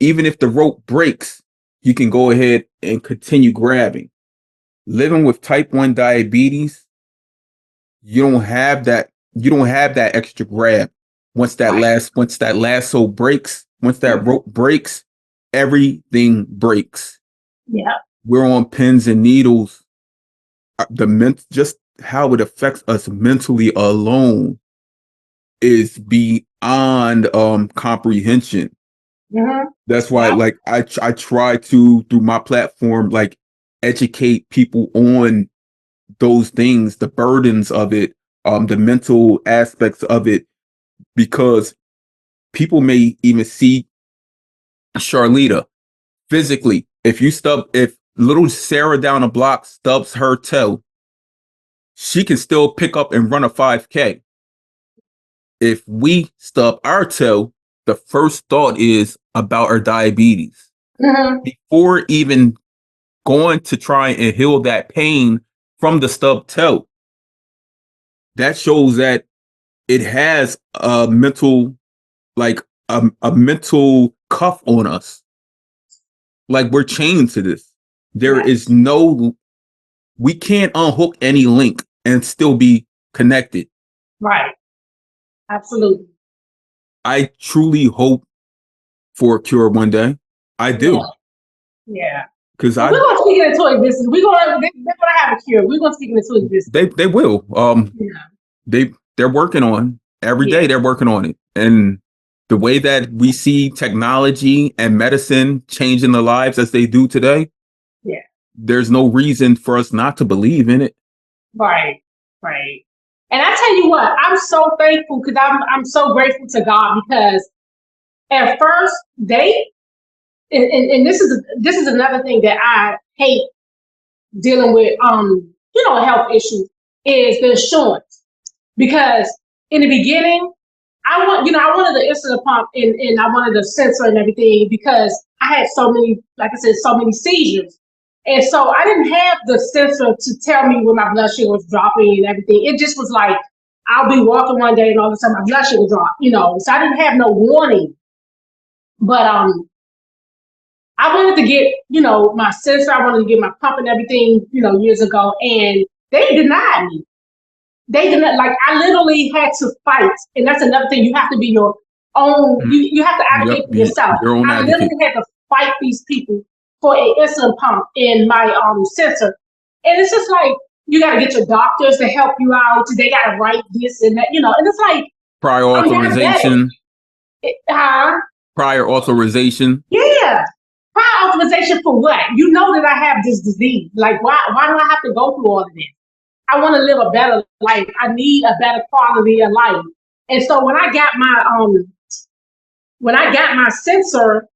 Even if the rope breaks, you can go ahead and continue grabbing. Living with type 1 diabetes, you don't have that extra grab. Once that lasso breaks, once that rope breaks, everything breaks. Yeah. We're on pins and needles. Just how it affects us mentally alone is beyond comprehension. Mm-hmm. That's why, like, I try to, through my platform, like, educate people on those things, the burdens of it, the mental aspects of it, because people may even see Charletta physically. If little Sarah down the block stubs her toe, she can still pick up and run a 5K. If we stub our toe, the first thought is about our diabetes. Mm-hmm. Before even going to try and heal that pain from the stub toe, that shows that it has a mental, like a mental cuff on us. Like, we're chained to this. There is we can't unhook any link and still be connected. Right. Absolutely. I truly hope for a cure one day. I do. Yeah. Because we're going to speak in the toy business. They're going to have a cure. We're going to speak in the toy business. They will. They're working on every day. They're working on it. And the way that we see technology and medicine changing the lives as they do today, there's no reason for us not to believe in it. Right. And I tell you what, I'm so thankful, because I'm so grateful to God, because at first and this is another thing that I hate dealing with, health issues, is the insurance. Because in the beginning, I wanted the insulin pump and I wanted the sensor and everything, because I had so many seizures. And so I didn't have the sensor to tell me when my blood sugar was dropping and everything. It just was like, I'll be walking one day and all of a sudden my blood sugar dropped, so I didn't have no warning. But I wanted to get, my sensor, I wanted to get my pump and everything, years ago, and they denied me. They didn't, like, I literally had to fight. And that's another thing. You have to be your own, you have to advocate for yourself. I literally had to fight these people for an insulin pump in my sensor. And it's just like, you got to get your doctors to help you out. They got to write this and that, and it's like. Prior authorization. Prior authorization. Yeah. Prior authorization for what? You know that I have this disease. Like, why do I have to go through all of this? I want to live a better life. I need a better quality of life. And so when I got my when I got my sensor,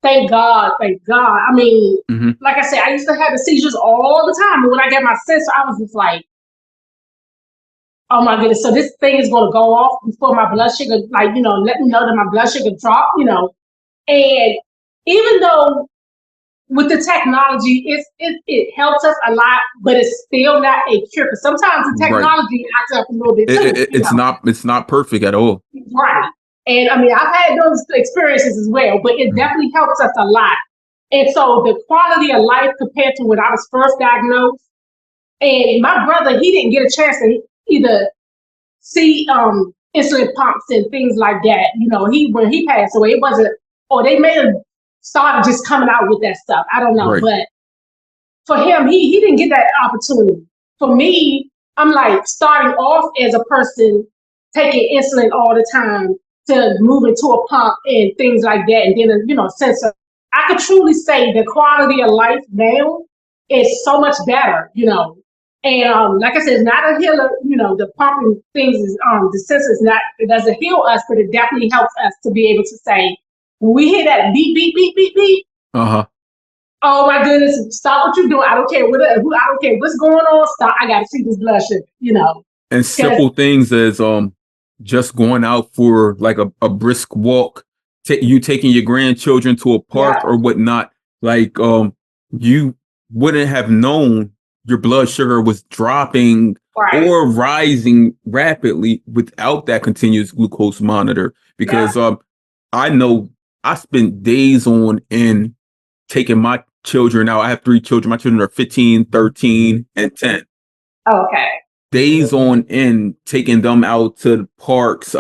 thank God, thank God. I mean, Mm-hmm. like I said, I used to have the seizures all the time. But when I got my sensor, I was just like, oh my goodness. So this thing is going to go off before my blood sugar, like, let me know that my blood sugar dropped. And even though with the technology, it helps us a lot, but it's still not a cure. Because sometimes the Right. technology acts up a little bit too. It's not perfect at all. Right. And I mean, I've had those experiences as well, but it definitely helps us a lot. And so the quality of life compared to when I was first diagnosed, and my brother, he didn't get a chance to either see insulin pumps and things like that. When he passed away, it wasn't, or they may have started just coming out with that stuff. I don't know. Right. But for him, he didn't get that opportunity. For me, I'm like starting off as a person taking insulin all the time to move into a pump and things like that, and then sensor. I could truly say the quality of life now is so much better. And like I said, it's not a healer. The pumping things is the sensor is not. It doesn't heal us, but it definitely helps us to be able to say when we hear that beep beep beep beep beep. Oh my goodness! Stop what you're doing. I don't care I don't care what's going on. Stop! I got to see this blood sugar. And simple things as just going out for like a brisk walk, you taking your grandchildren to a park or whatnot. Like you wouldn't have known your blood sugar was dropping or rising rapidly without that continuous glucose monitor. Because I know I spent days on end taking my children out. I have 3 children. My children are 15, 13, and 10. Oh, okay. Days on end, taking them out to the parks,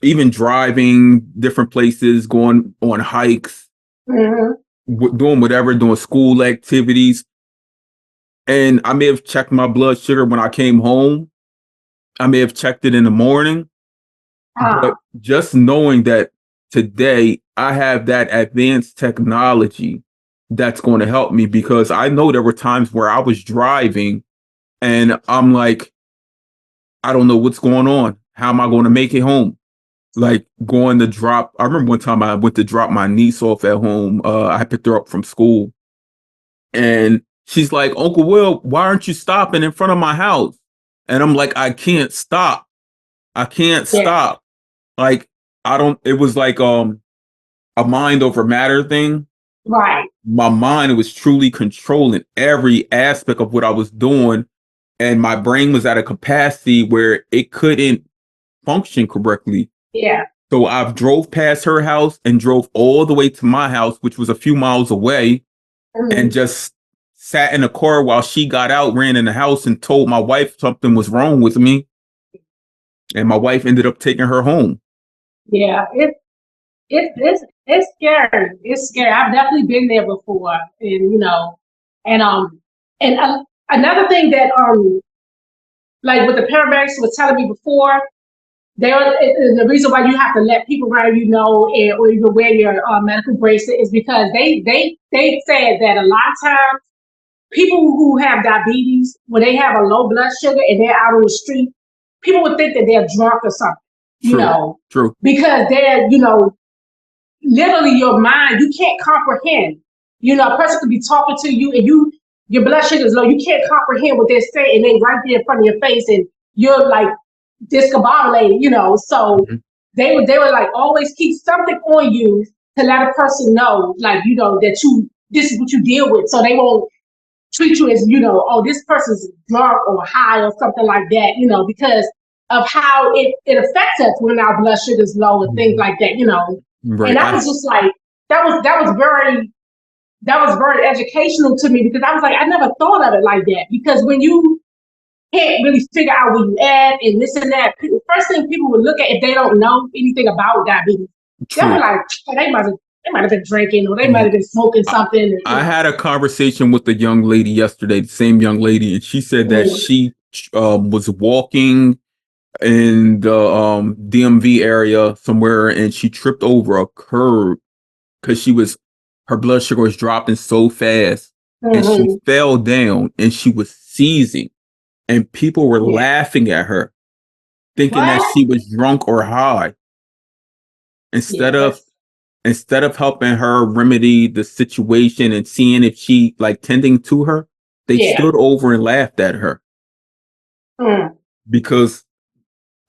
even driving different places, going on hikes, doing whatever, doing school activities. And I may have checked my blood sugar when I came home. I may have checked it in the morning. But just knowing that today I have that advanced technology that's going to help me, because I know there were times where I was driving and I'm like, I don't know what's going on. How am I going to make it home? Like going to drop. I remember one time I went to drop my niece off at home. I picked her up from school and she's like, Uncle Will, why aren't you stopping in front of my house? And I'm like, I can't stop. I can't stop. Like, it was like a mind over matter thing. Right. My mind was truly controlling every aspect of what I was doing. And my brain was at a capacity where it couldn't function correctly. Yeah. So I've drove past her house and drove all the way to my house, which was a few miles away, and just sat in the car while she got out, ran in the house and told my wife something was wrong with me. And my wife ended up taking her home. Yeah, it's scary. It's scary. I've definitely been there before, and another thing that like what the paramedics were telling me before, the reason why you have to let people around or even wear your medical bracelet is because they said that a lot of times people who have diabetes, when they have a low blood sugar and they're out on the street, people would think that they're drunk or something. True. Because they're literally your mind, you can't comprehend. A person could be talking to you and your blood sugar is low. You can't comprehend what they're saying, and they right there in front of your face, and you're like discombobulated. So they would like always keep something on you to let a person know, like, that this is what you deal with, so they won't treat you as, oh, this person's drunk or high or something like that, because of how it affects us when our blood sugar is low and things like that. Right. And I was just like, that was very educational to me, because I was like, I never thought of it like that. Because when you can't really figure out where you at and this and that, first thing people would look at, if they don't know anything about diabetes, they were like, oh, they might have been drinking, or they might have been smoking something. I had a conversation with a young lady yesterday, the same young lady, and she said that she was walking in the DMV area somewhere, and she tripped over a curb because her blood sugar was dropping so fast, and she fell down and she was seizing, and people were laughing at her, thinking that she was drunk or high. instead Yeah, of instead of helping her remedy the situation and seeing if she like tending to her, they yeah. stood over and laughed at her Mm, because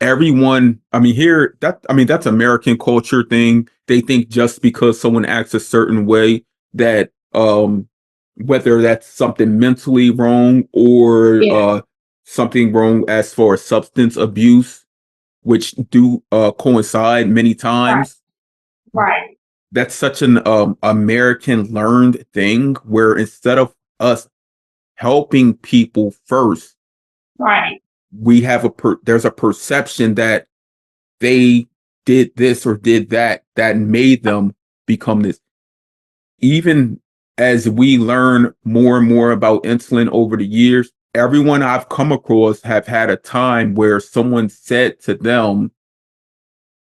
everyone, I mean, here that I mean that's American culture thing. They think just because someone acts a certain way that whether that's something mentally wrong or yeah, something wrong as far as substance abuse, which do coincide many right, times. right, That's such an American learned thing where instead of us helping people first, right. we have there's a perception that they did this or did that that made them become this. Even as we learn more and more about insulin over the years, everyone I've come across have had a time where someone said to them,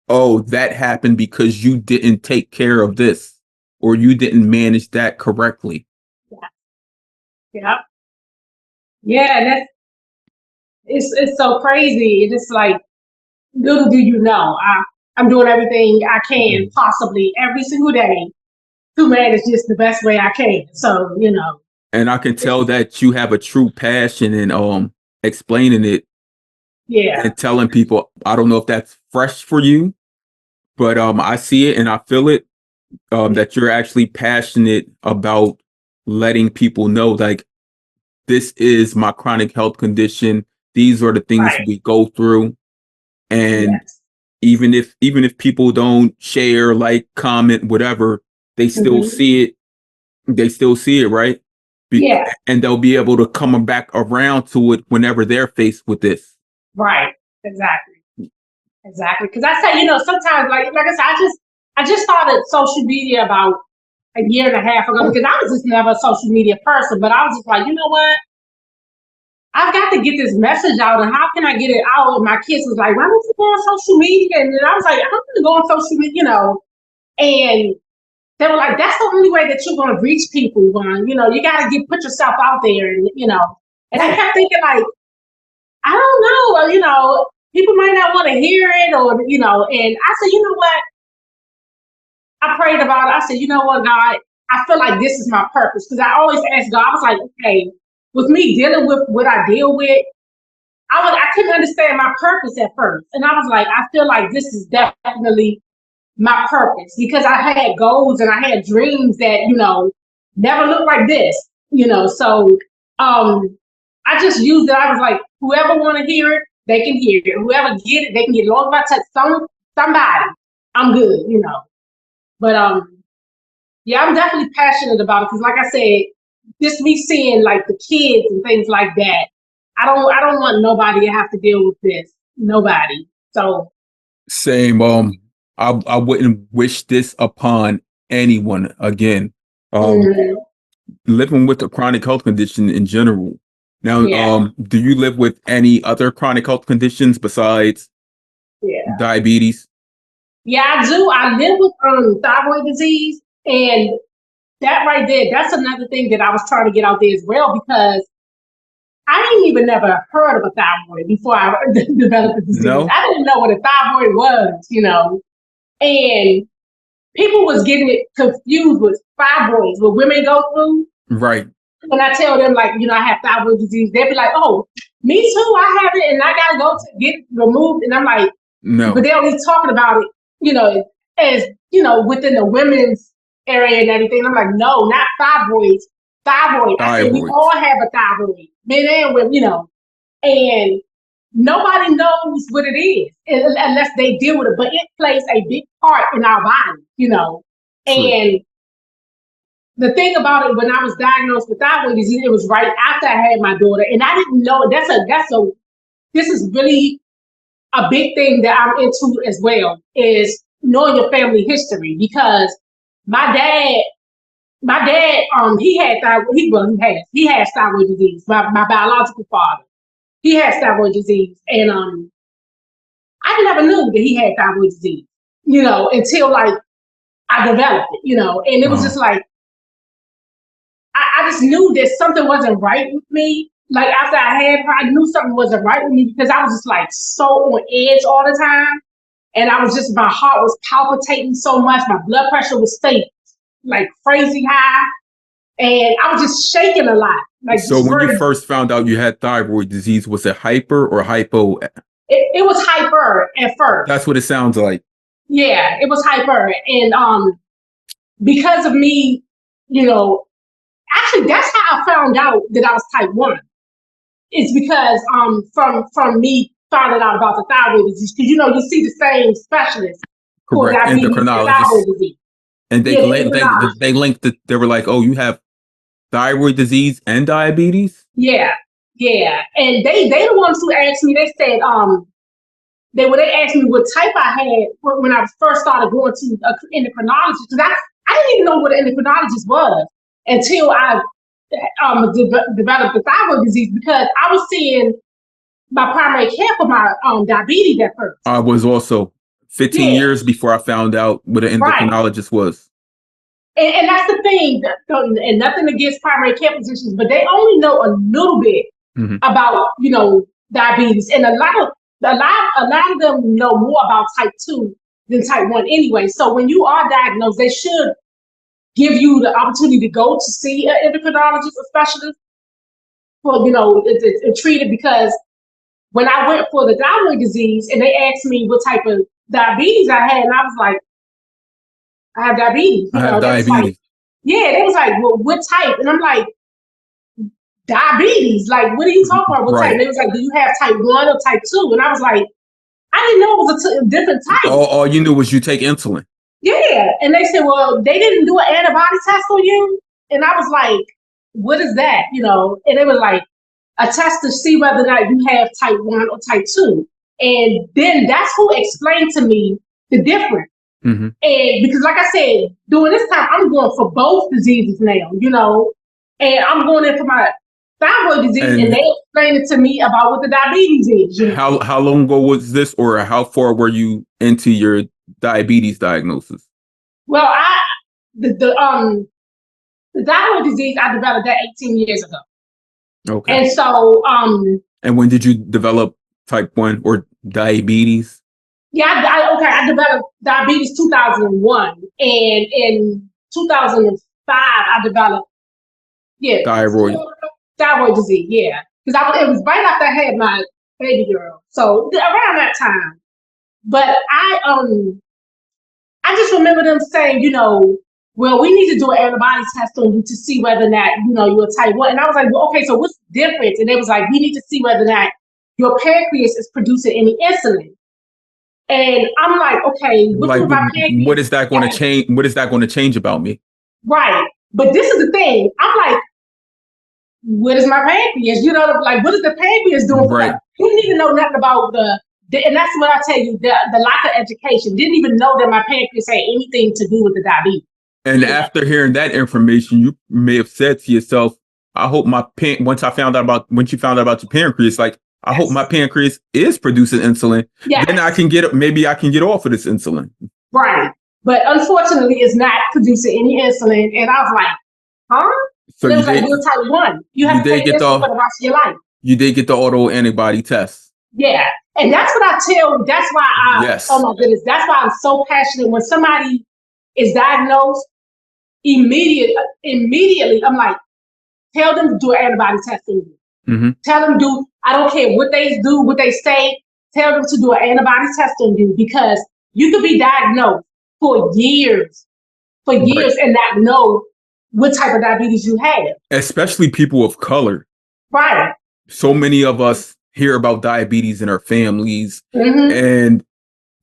"Oh, that happened because you didn't take care of this or you didn't manage that correctly." Yeah, yeah, yeah. And it's so crazy. It's like little do you know, I'm doing everything I can possibly every single day to manage this the best way I can. So And I can tell that you have a true passion in explaining it yeah, and telling people. I don't know if that's fresh for you, but I see it and I feel it, that you're actually passionate about letting people know like this is my chronic health condition. These are the things right, we go through. And yes, even if people don't share, like, comment, whatever, they still hmm, see it. They still see it, right? yeah, And they'll be able to come back around to it whenever they're faced with this. right, exactly. Exactly. Because I say, sometimes, like I said, I just started social media about a year and a half ago because I was just never a social media person. But I was just like, you know what? I've got to get this message out, and how can I get it out? And my kids was like, why don't you go on social media? And then I was like, I'm going to go on social media. And they were like, that's the only way that you're going to reach people. You got to put yourself out there, and. And I kept thinking like, I don't know, people might not want to hear it, and I said, you know what? I prayed about it. I said, you know what, God, I feel like this is my purpose. Because I always ask God, I was like, okay, with me dealing with what I deal with, I couldn't understand my purpose at first. And I was like, I feel like this is definitely my purpose because I had goals and I had dreams that, never looked like this. So I just used it. I was like, whoever want to hear it, they can hear it. Whoever get it, they can get it. As long as I touch somebody, I'm good. But yeah, I'm definitely passionate about it because, like I said, just me seeing like the kids and things like that. I don't want nobody to have to deal with this. Nobody. So Same. I wouldn't wish this upon anyone again. Um, mhm, living with a chronic health condition in general. Now, yeah, do you live with any other chronic health conditions besides yeah, diabetes? yeah. I do. I live with thyroid disease, and that right there, that's another thing that I was trying to get out there as well because I didn't even never heard of a thyroid before I developed the disease. No? I didn't know what a thyroid was. And people was getting it confused with fibroids, what women go through. Right. When I tell them, like, I have thyroid disease, they'll be like, oh, me too, I have it, and I gotta go to get it removed. And I'm like, but No. they're only talking about it, as within the women's area and everything. I'm like, no, not fibroids, thyroid. I said we all Thyroids. have a thyroid, men and women. And nobody knows what it is unless they deal with it. But it plays a big part in our body. True. And the thing about it, when I was diagnosed with thyroid disease, it was right after I had my daughter, and I didn't know. This is really a big thing that I'm into as well is knowing your family history because my dad, he had thyroid. He has thyroid disease. My biological father, he has thyroid disease, and I never knew that he had thyroid disease. Until like I developed it. And it was Uh, just like I just knew that something wasn't right with me. Like after I had her, I knew something wasn't right with me because I was just like so on edge all the time. And my heart was palpitating so much. My blood pressure was staying like crazy high. And I was just shaking a lot. Like, so when you first found out you had thyroid disease, was it hyper or hypo? It was hyper at first. That's what it sounds like. Yeah, it was hyper. And because of me, actually that's how I found out that I was type 1. It's because from me finding out about the thyroid disease, because you see the same specialist for diabetes and thyroid disease. And they linked it. They were like, "Oh, you have thyroid disease and diabetes." Yeah. And they the ones who asked me. They said they asked me what type I had when I first started going to endocrinologist, because I didn't even know what an endocrinologist was until I developed the thyroid disease, because I was seeing my primary care for my diabetes at first. I was also 15 years before I found out what an endocrinologist was. And that's the thing, and nothing against primary care physicians, but they only know a little bit about, diabetes. And a lot of them know more about type 2 than type 1 anyway. So when you are diagnosed, they should give you the opportunity to go to see an endocrinologist, a specialist, for, to treat it. Because when I went for the thyroid disease and they asked me what type of diabetes I had, and I was like, I have diabetes. I have diabetes. They was like, well, what type? And I'm like, diabetes. Like, what are you talking about? What type? And they was like, do you have type 1 or type 2? And I was like, I didn't know it was a different type. All you knew was you take insulin. Yeah. And they said, well, they didn't do an antibody test on you. And I was like, what is that? And they were like, a test to see whether or not you have type 1 or type 2. And then that's who explained to me the difference. Mm-hmm. And because, like I said, during this time, I'm going for both diseases now, and I'm going in for my thyroid disease, and they explained it to me about what the diabetes is. How long ago was this, or how far were you into your diabetes diagnosis? Well, the thyroid disease, I developed that 18 years ago. Okay. And so, and when did you develop type 1 or diabetes? Yeah, I developed diabetes 2001, and in 2005 I developed thyroid disease. Yeah, because it was right after I had my baby girl, so around that time. But I just remember them saying, well, we need to do an antibody test on you to see whether or not you're type 1. And I was like, well, okay, so what's the difference? And they was like, we need to see whether or not your pancreas is producing any insulin. And I'm like, okay, what is that going to change? What is that going to change about me? Right. But this is the thing. I'm like, what is my pancreas? What is the pancreas doing? Right. You didn't even know nothing about and that's what I tell you, the lack of education. Didn't even know that my pancreas had anything to do with the diabetes. And after hearing that information, you may have said to yourself, I hope once you found out about your pancreas, like, I hope my pancreas is producing insulin. Yes. Then maybe I can get off of this insulin. Right. But unfortunately, it's not producing any insulin. And I was like, huh? So you're type 1. You have to take insulin for the rest of your life. You did get the auto antibody test. Yeah. And that's what that's why oh my goodness, that's why I'm so passionate. When somebody is diagnosed, immediately, I'm like, tell them to do an antibody test on you. Mm-hmm. Tell them I don't care what they do, what they say, tell them to do an antibody test on you, because you could be diagnosed for years and not know what type of diabetes you have. Especially people of color. Right. So many of us hear about diabetes in our families, and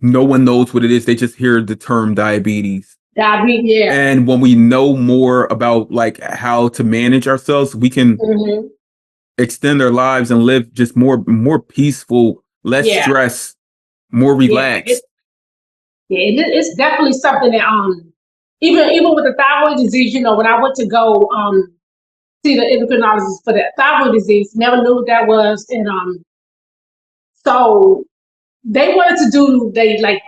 no one knows what it is. They just hear the term diabetes. Diabetes, yeah. And when we know more about like how to manage ourselves, we can extend our lives and live just more peaceful, less stress, more relaxed. It's definitely something that even with the thyroid disease, when I went to go see the endocrinologist for the thyroid disease, never knew what that was, and so they wanted to do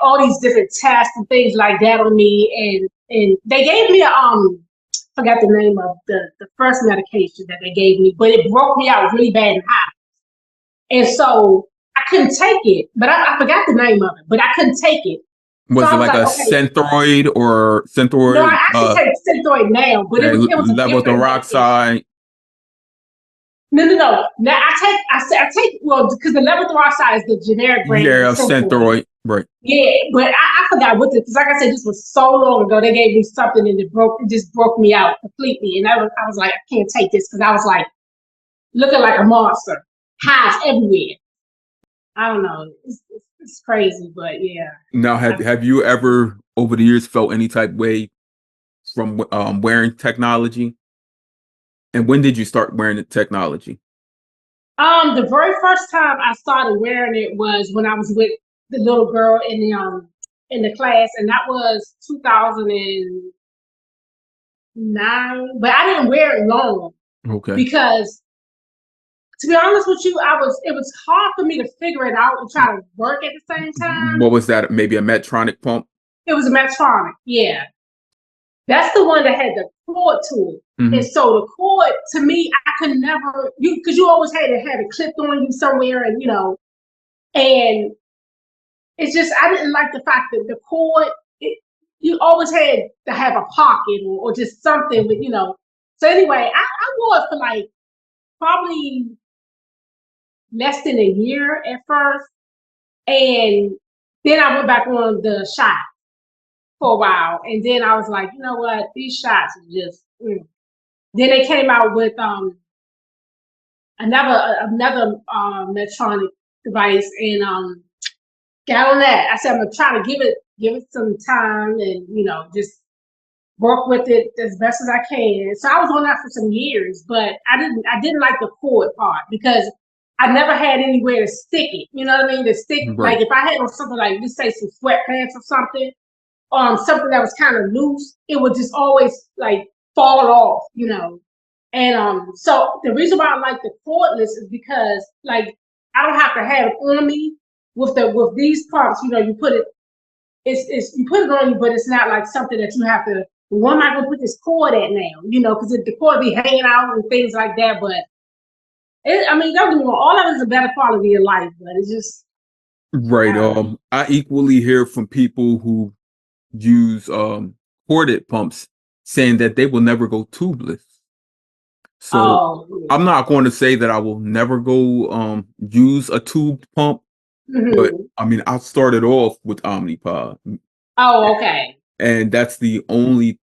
all these different tests and things like that on me, and they gave me forgot the name of the first medication that they gave me, but it broke me out really bad and high. And so I couldn't take it, but I forgot the name of it, but I couldn't take it. So Was I it was like like, a okay. Synthroid or No, I Synthroid? actually take Synthroid now, but Okay, it was a different medication. levothyroxine. No. Now I take well because the levothyroxine is the generic brand of Yeah, Synthroid. Synthroid. Right. Yeah, but I forgot what because like I said, this was so long ago. They gave me something and it just broke me out completely, and I was like, I can't take this because I was like looking like a monster, hives everywhere. I don't know, it's crazy, but yeah. Now, have you ever over the years felt any type way from wearing technology? And when did you start wearing the technology? The very first time I started wearing it was when I was with the little girl in the class, and that was 2009. But I didn't wear it long Okay. because, to be honest with you, it was hard for me to figure it out and try to work at the same time. What was that? Maybe a Medtronic pump? It was a Medtronic, yeah. That's the one that had the cord to it. Mm-hmm. And so the cord, to me, I could never, because you always had to have it clipped on you somewhere, and and it's just I didn't like the fact that the cord, you always had to have a pocket or just something with. So anyway, I wore it for like probably less than a year at first, and then I went back on the shot for a while, and then I was like, you know what, these shots are just. Then they came out with another Medtronic device, and got on that. I said I'm gonna try to give it some time, and just work with it as best as I can. So I was on that for some years, but I didn't like the cord part because I never had anywhere to stick it. You know what I mean? To stick, Right. like if I had on something like, let's say some sweatpants or something, something that was kind of loose, it would just always like fall off. And so the reason why I like the cordless is because like I don't have to have it on me with these pumps. You put it, you put it on you, but it's not like something that you have to. Where am I going to put this cord at now? Because the cord be hanging out and things like that. But don't get me wrong, all of it is a better quality of life, but it's just Right. I equally hear from people who use corded pumps saying that they will never go tubeless. So I'm not going to say that I will never go use a tubed pump, but I started off with Omnipod. Oh, okay. And that's the only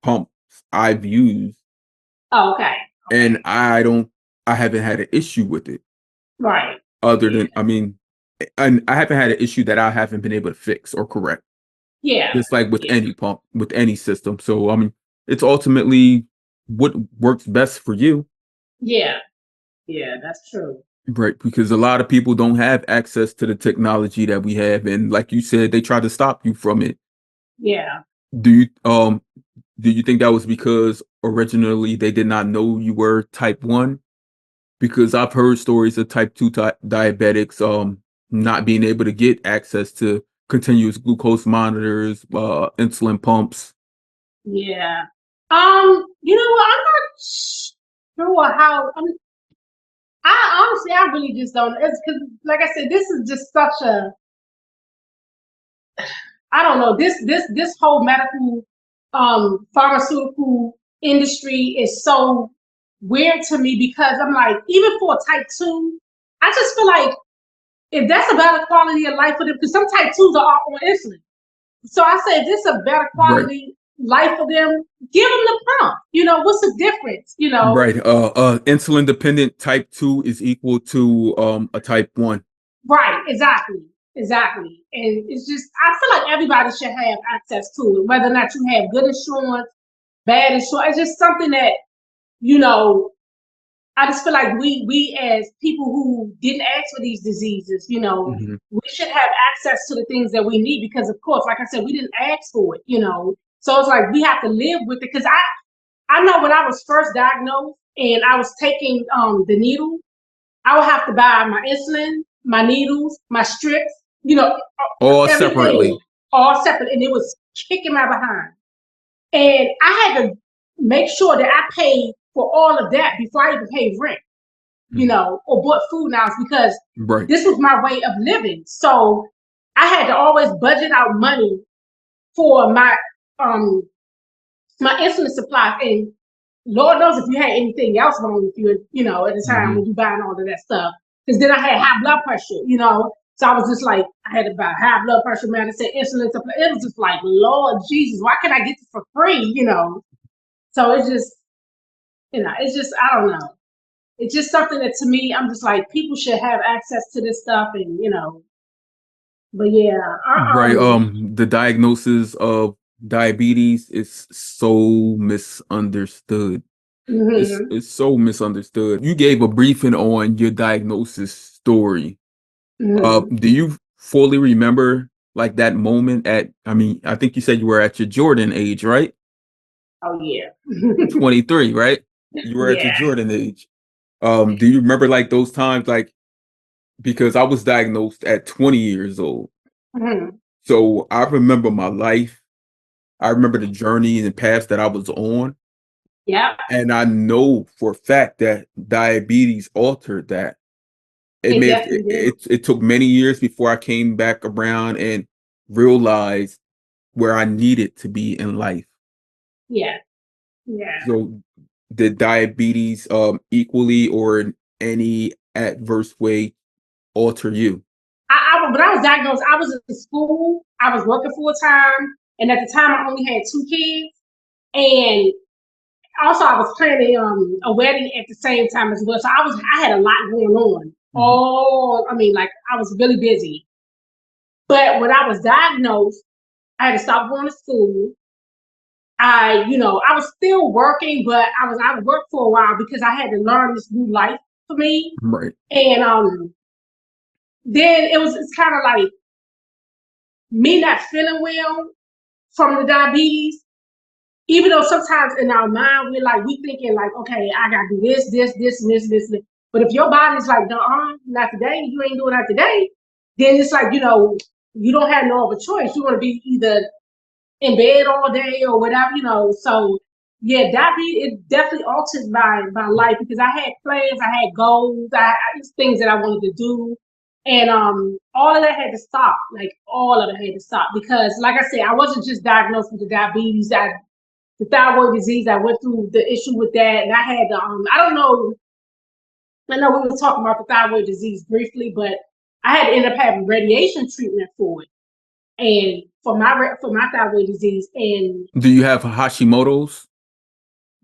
pump I've used. Oh, okay. And I haven't had an issue with it. Right. Other than, and I haven't had an issue that I haven't been able to fix or correct. Yeah. Just like with any pump, with any system. So, it's ultimately what works best for you. Yeah. Yeah, that's true. Right. Because a lot of people don't have access to the technology that we have. And like you said, they try to stop you from it. Yeah. Do you think that was because originally they did not know you were type 1? Because I've heard stories of type 2 diabetics not being able to get access to continuous glucose monitors, insulin pumps. Yeah. You know what? I'm not sure how. I honestly, I really just don't. It's because, like I said, this is just such a. I don't know. This whole medical, pharmaceutical industry is so weird to me because I'm like, even for type 2, I just feel like if that's a better quality of life for them, because some type 2s are on insulin. So I say, if this is a better quality life for them, give them the pump. What's the difference? Right. Insulin dependent type 2 is equal to a type 1. Right. Exactly. And it's just, I feel like everybody should have access to it, whether or not you have good insurance, bad insurance. It's just something that, I just feel like we as people who didn't ask for these diseases, we should have access to the things that we need because, of course, like I said, we didn't ask for it, So it's like we have to live with it. Because I know when I was first diagnosed and I was taking the needle, I would have to buy my insulin, my needles, my strips, all everything, separately. all separate, and it was kicking my behind. And I had to make sure that I paid for all of that before I even paid rent. or bought food in the house because Right. this was my way of living. So I had to always budget out money for um my insulin supplies. And Lord knows if you had anything else wrong with you, at the time when you buying all of that stuff. Because then I had high blood pressure. So I was just like, I had to buy high blood pressure medicine, insulin supply. It was just like, Lord Jesus, why can't I get this for free? So it's just, I don't know. It's just something that to me, I'm just like, people should have access to this stuff and. But yeah, Right. The diagnosis of diabetes is so misunderstood. mhm, It's so misunderstood. You gave a briefing on your diagnosis story. mhm. Do you fully remember like that moment I think you said you were at your Jordan age, right? Oh yeah. 23, right? You were at your Yeah. Jordan age. Do you remember like those times, like, because I was diagnosed at 20 years old. Mhm. So I remember my life. I remember the journey and the path that I was on. Yep. And I know for a fact that diabetes altered that. It definitely did. It took many years before I came back around and realized where I needed to be in life. Yeah. Yeah. So did diabetes equally or in any adverse way alter you? When I was diagnosed, I was in school. I was working full time, and at the time, I only had 2 kids. And also, I was planning a wedding at the same time as well. So I had a lot going on. Mhm. Like I was really busy. But when I was diagnosed, I had to stop going to school. I was still working, but I was out of work for a while because I had to learn this new life for me. Right. And then it's kind of like me not feeling well from the diabetes, even though sometimes in our mind we thinking like, okay, I gotta do this. But if your body's like, no, not today, you ain't doing that today, then it's like, you don't have no other choice. You want to be either in bed all day or whatever. So yeah, diabetes it definitely altered my life because I had plans, I had goals, just things that I wanted to do. And all of that had to stop. Like all of it had to stop because, like I said, I wasn't just diagnosed with the diabetes. The thyroid disease. I went through the issue with that, and I had I don't know. I know we were talking about the thyroid disease briefly, but I had to end up having radiation treatment for it, and for my thyroid disease and Do you have Hashimoto's?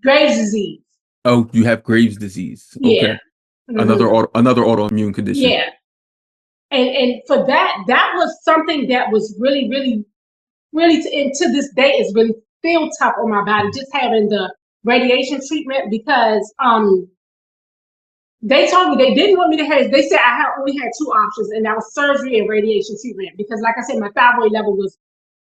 Graves' disease. Oh, you have Graves' disease. Yeah. Okay. Hmm. Another autoimmune condition. Yeah. And for that was something that was really, really, really, and to this day is really still tough on my body, just having the radiation treatment because they told me they didn't want me to have. They said only had two options, and that was surgery and radiation treatment. Because, like I said, my thyroid level was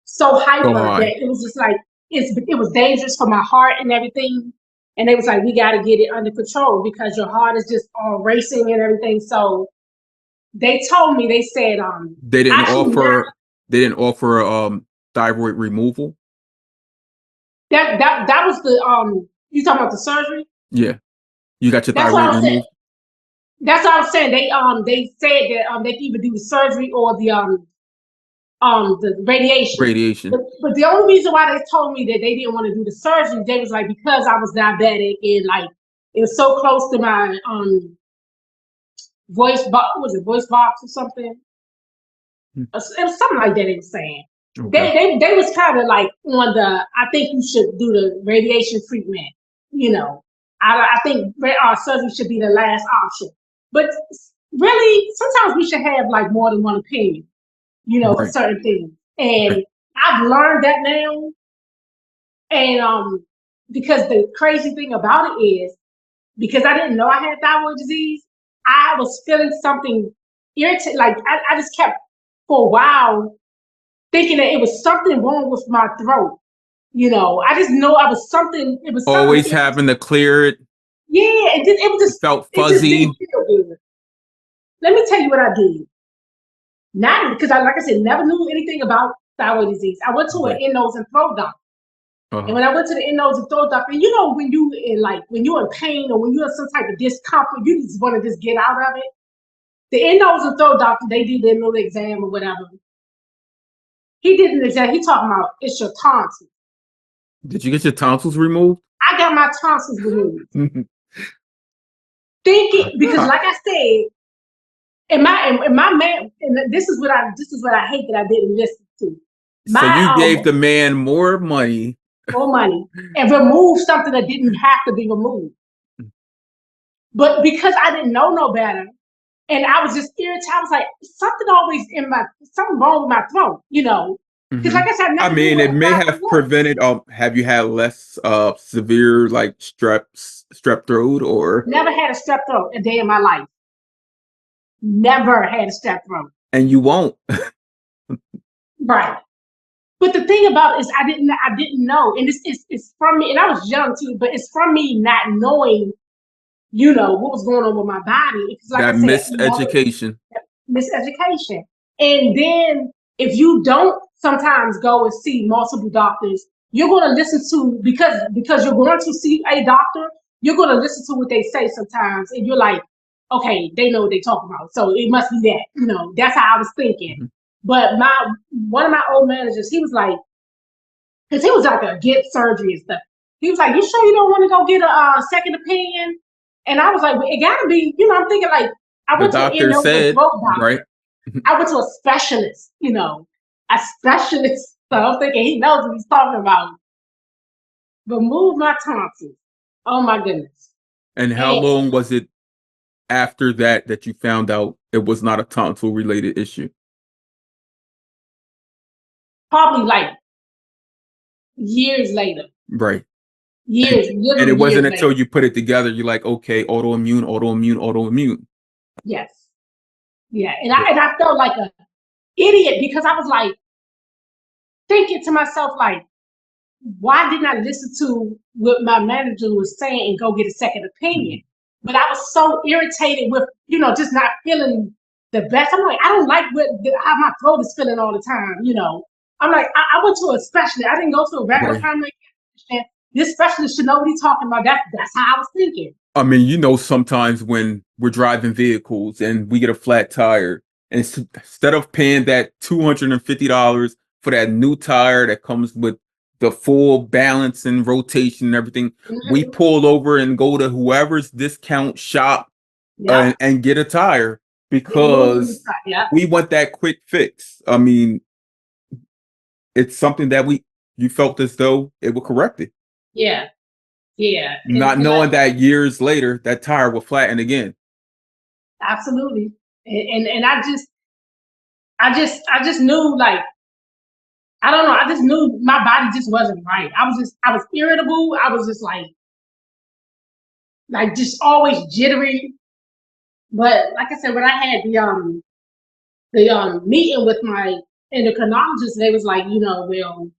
so So hyper high. that it was just like it was dangerous for my heart and everything. And they was like, we got to get it under control because your heart is just all racing and everything. So they told me, they said, They didn't actually now offer they didn't offer thyroid removal. that was the you talking about the surgery? Yeah. You got your That's what I thyroid was saying. removed? That's what I was saying. They said that they can either do the surgery or the radiation. Radiation. But the only reason why they told me that they didn't want to do the surgery, they was like because I was diabetic and like it was so close to my voice box. Was it voice box or something? Hmm. It was something like that. They were saying Okay. they was kind of like on the. I think you should do the radiation treatment. I think surgery should be the last option. But really, sometimes we should have like more than one opinion. For Right. certain things. Right. And I've learned that now. And because the crazy thing about it is, because I didn't know I had thyroid disease, I was feeling something irritating. Like I just kept for a while thinking that it was something wrong with my throat. I just know I was something. It was something. Always having to clear it. Yeah, It felt it just fuzzy. didn't feel good. Let me tell you what I did. Not because like I said, never knew anything about thyroid disease. I went to an Right. ear, nose, and throat doctor. And when I went to the ear, nose, and throat doctor, you know, when you're in pain or when you're in some type of discomfort, you just want to just get out of it. The ear, nose, and throat doctor, they did their little exam or whatever. He did an exam. He talking about it's your tonsils. Did you get your tonsils removed? I got my tonsils removed. Thinking, because like I said, and my man, and this is what I hate that I didn't listen to. So you gave the man more money and removed something that didn't have to be removed. But because I didn't know no better, and I was just irritated, I was like, something wrong with my throat, you know. Because like I said, I mean, it may have prevented. Have you had less severe like strep throat or? Never had a strep throat a day in my life. Never had a strep throat. And you won't. Right. But the thing about it is I didn't know. And it's from me, and I was young too, but it's from me not knowing, you know, what was going on with my body. It's like that miseducation. Miseducation. And then if you don't sometimes go and see multiple doctors, you're going to listen to, because you're going to see a doctor, you're going to listen to what they say sometimes. And you're like, okay, they know what they're talking about. So it must be that, you know, that's how I was thinking. But one of my old managers, he was like, because he was like a get surgery and stuff. He was like, you sure you don't want to go get a second opinion? And I was like, well, it gotta be, you know, I'm thinking like, I went to an ear, nose, and throat doctor. Right? I went to a specialist, you know, a specialist. So I'm thinking he knows what he's talking about. Remove my tonsils. Oh my goodness. And how long was it after that you found out it was not a tonsil related issue? Probably like years later. Right. Years. And it wasn't until you put it together, you're like, okay, autoimmune. Yes. Yeah. And I felt like an idiot because I was like thinking to myself, like, why didn't I listen to what my manager was saying and go get a second opinion? But I was so irritated with, you know, just not feeling the best. I'm like, I don't like how my throat is feeling all the time, you know. I'm like, I went to a specialist. I didn't go to a regular primary care physician. This specialist should know what he's talking about. That's how I was thinking. I mean, you know, sometimes when we're driving vehicles and we get a flat tire, and instead of paying that $250 for that new tire that comes with the full balance and rotation and everything, we pull over and go to whoever's discount shop and get a tire because we want that quick fix. I mean, it's something that you felt as though it would correct it. Yeah. Yeah. Not knowing that years later that tire will flatten again. Absolutely. And I just knew, like, I don't know, I just knew my body just wasn't right. I was irritable. I was just like just always jittery. But like I said, when I had the meeting with my endocrinologist, they was like, you know, well,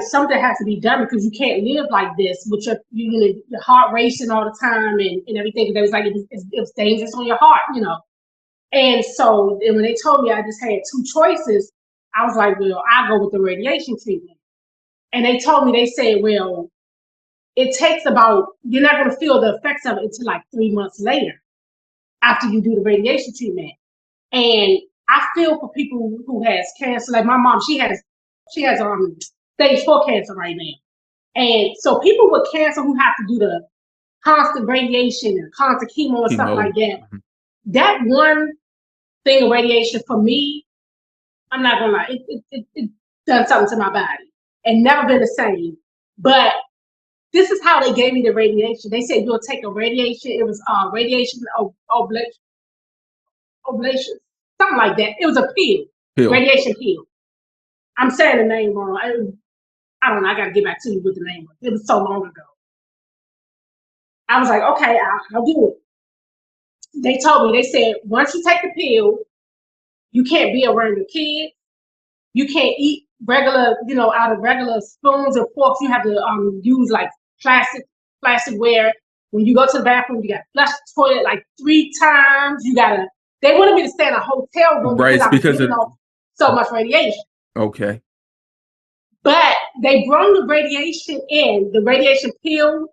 something has to be done because you can't live like this with your heart racing all the time and everything. They was like, it's dangerous on your heart, you know. And so when they told me I just had two choices, I was like, well, I'll go with the radiation treatment. And they told me, they said, well, it takes you're not going to feel the effects of it until like 3 months later after you do the radiation treatment. And I feel for people who has cancer. Like my mom, she has stage 4 cancer right now. And so people with cancer who have to do the constant radiation and constant chemo and stuff like that, that one thing of radiation for me, I'm not gonna lie, it done something to my body and never been the same. But this is how they gave me the radiation. They said you'll take a radiation. It was radiation oblation, something like that. It was a pill. Radiation pill. I'm saying the name wrong. I don't know. I got to get back to you with the name. It was so long ago. I was like, okay, I'll do it. They told me, they said, once you take the pill, you can't be around your kids. You can't eat regular, you know, out of regular spoons or forks. You have to use like plasticware. When you go to the bathroom, you got to flush the toilet like 3 times. They wanted me to stay in a hotel room because I was getting so much radiation. Okay. But they brought the radiation in, the radiation pill.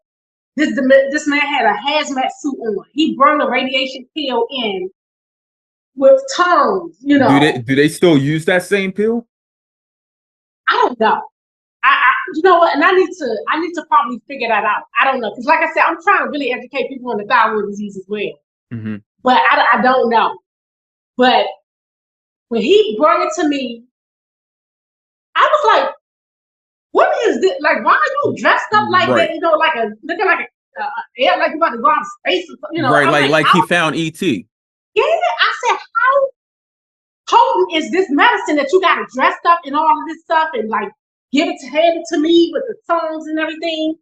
This man had a hazmat suit on. He brought the radiation pill in with tongues, Do they still use that same pill? I don't know. You know what? And I need to probably figure that out. I don't know, because like I said, I'm trying to really educate people on the thyroid disease as well. Mm-hmm. But I don't know. But when he brought it to me, I was like, "What is this? Like, why are you dressed up like Right. that? Like looking like like you about to go out of space, or something, Right, I'm like he found ET. Yeah, I said, how potent is this medicine that you got to dress up and all of this stuff and like hand it to me with the tongues and everything?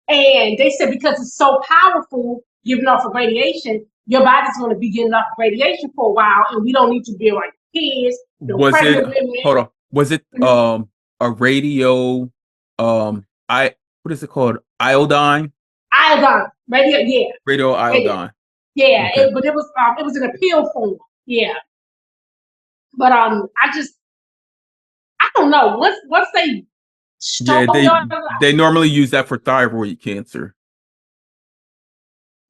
And they said because it's so powerful, giving off of radiation, your body's going to be getting off radiation for a while, and we don't need to be like kids. Pregnant women. Hold on. Was it a radio? What is it called? Iodine. Iodine, radio, yeah. Radio iodine. Yeah, okay. But it was in a pill form. Yeah. But I don't know. Once they they normally use that for thyroid cancer.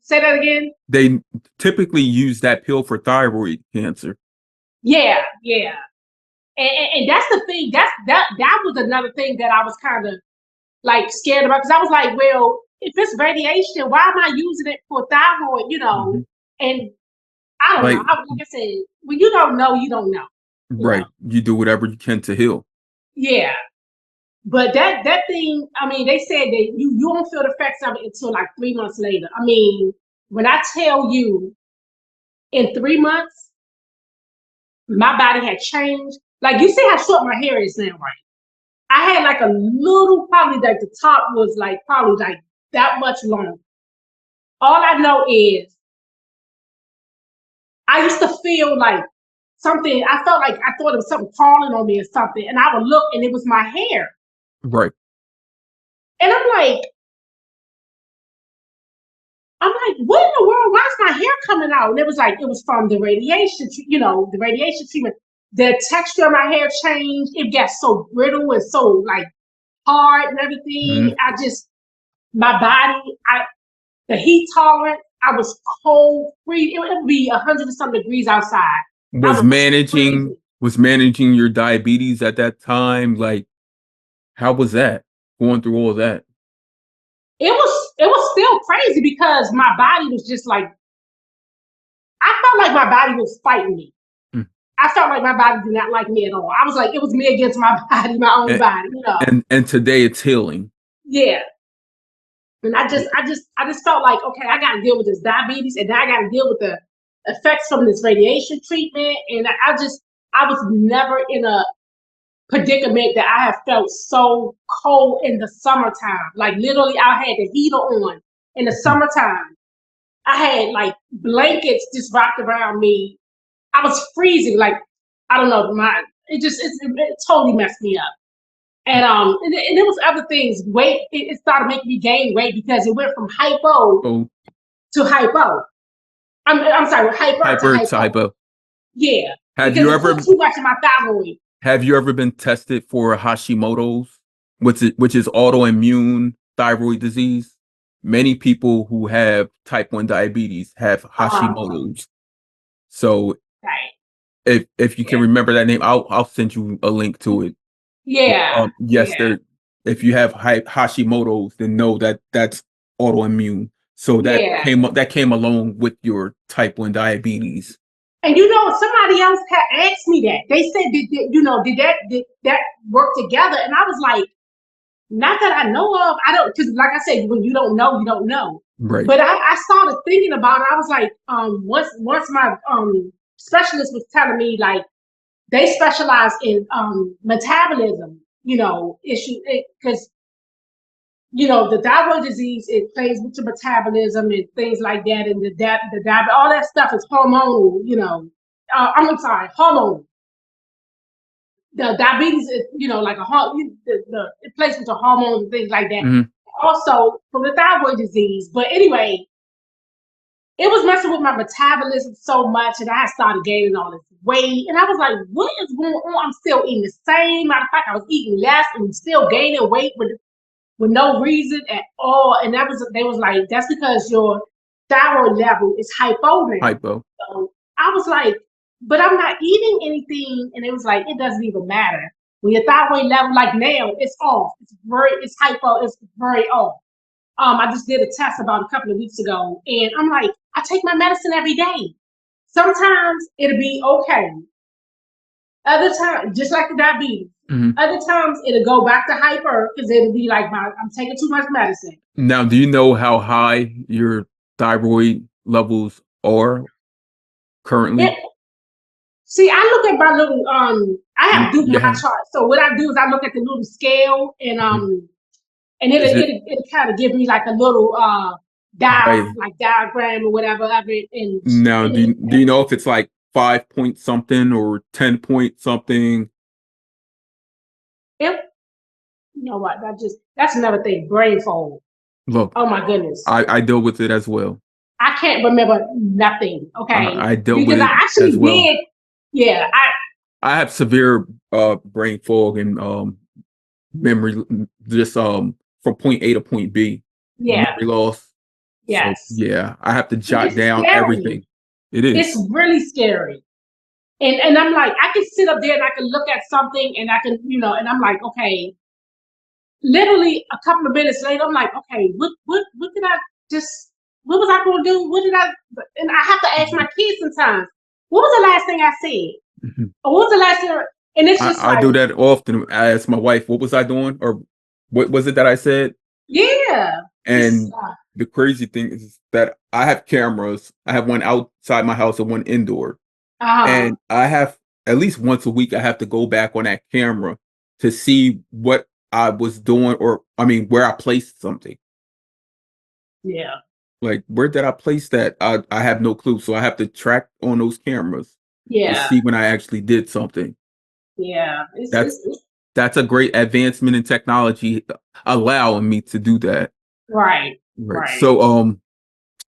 Say that again. They typically use that pill for thyroid cancer. Yeah. And that's the thing. That was another thing that I was kind of like scared about, because I was like, well, if it's radiation, why am I using it for thyroid? Mm-hmm. And I don't know. Like I said, when you don't know, you don't know. Right. You do whatever you can to heal. Yeah. But that thing, I mean, they said that you won't feel the effects of it until like 3 months later. I mean, when I tell you in 3 months, my body had changed. Like, you see how short my hair is now, right? I had like a little, probably like the top was like probably like that much longer. All I know is I used to feel like something, I felt like I thought it was something crawling on me or something. And I would look and it was my hair. Right. And I'm like, what in the world? Why is my hair coming out? And it was from the radiation, the radiation treatment. The texture of my hair changed. It got so brittle and so like hard and everything. Mm-hmm. My body, the heat tolerance, I was cold, free. It would be 100 and some degrees outside. Was managing your diabetes at that time? Like, how was that? Going through all of that? It was still crazy because my body was just like, I felt like my body was fighting me. I felt like my body did not like me at all. I was like, it was me against my body, my own body, And today it's healing. Yeah. And I just felt like, okay, I got to deal with this diabetes, and now I got to deal with the effects from this radiation treatment. And I was never in a predicament that I have felt so cold in the summertime. Like literally, I had the heater on in the summertime. I had like blankets just wrapped around me. I was freezing. Like, I don't know, it totally messed me up. And there was other things. Weight, it started making me gain weight because it went from hypo to hypo. I'm sorry, hyper to hypo. Yeah. Have you ever too much in my thyroid? Have you ever been tested for Hashimoto's, which is autoimmune thyroid disease? Many people who have type 1 diabetes have Hashimoto's. So if you can remember that name, I'll send you a link to it. Yeah. Yes, if you have Hashimoto's, then know that that's autoimmune. So that came along with your type 1 diabetes. And somebody else had asked me that. They said, did that work together? And I was like, not that I know of. I don't, because like I said, when you don't know, you don't know. Right. But I started thinking about it. I was like, once my specialist was telling me, like, they specialize in metabolism, issue, because the thyroid disease, it plays with your metabolism and things like that, and the diabetes, all that stuff is hormonal. I'm sorry, hormone. The diabetes is, like it plays with the hormones and things like that. Mm-hmm. Also from the thyroid disease. But anyway, it was messing with my metabolism so much, and I started gaining all this weight. And I was like, what is going on? I'm still eating the same. Matter of fact, I was eating less and still gaining weight with no reason at all. And they was like, that's because your thyroid level is hypo now. Hypo. So I was like, but I'm not eating anything. And it was like, it doesn't even matter. When your thyroid level, like now, it's off. It's hypo, it's very off. I just did a test about a couple of weeks ago, and I'm like, I take my medicine every day. Sometimes it'll be okay. Other times, just like the diabetes, other times it'll go back to hyper because it'll be like I'm taking too much medicine. Now, do you know how high your thyroid levels are currently? See, I look at my little I have do my chart. So what I do is I look at the little scale and it'll kind of give me like a little diagram or whatever of it. And now, do you know if it's like 5 point something or 10 point something? You know what? That's another thing. Brain fog. Look, oh my goodness, I deal with it as well. I can't remember nothing. Okay, I dealt with it I actually as well. did. Yeah, I have severe brain fog and memory, just from point A to point B. Yeah. Memory loss. Yes. So, yeah, I have to jot down everything. It is. It's really scary. And I'm like, I can sit up there and I can look at something and I can, and I'm like, okay. Literally a couple of minutes later, I'm like, okay, what did I just? What was I going to do? What did I? And I have to ask my kids sometimes. What was the last thing I said? Or what was the last thing? And it's just I do that often. I ask my wife, what was I doing? Or what was it that I said? Yeah. And the crazy thing is that I have cameras. I have one outside my house and one indoor. And I have at least once a week, I have to go back on that camera to see what I was doing, or where I placed something. Yeah. Like, where did I place that? I have no clue. So I have to track on those cameras to see when I actually did something. Yeah. That's a great advancement in technology allowing me to do that. Right. So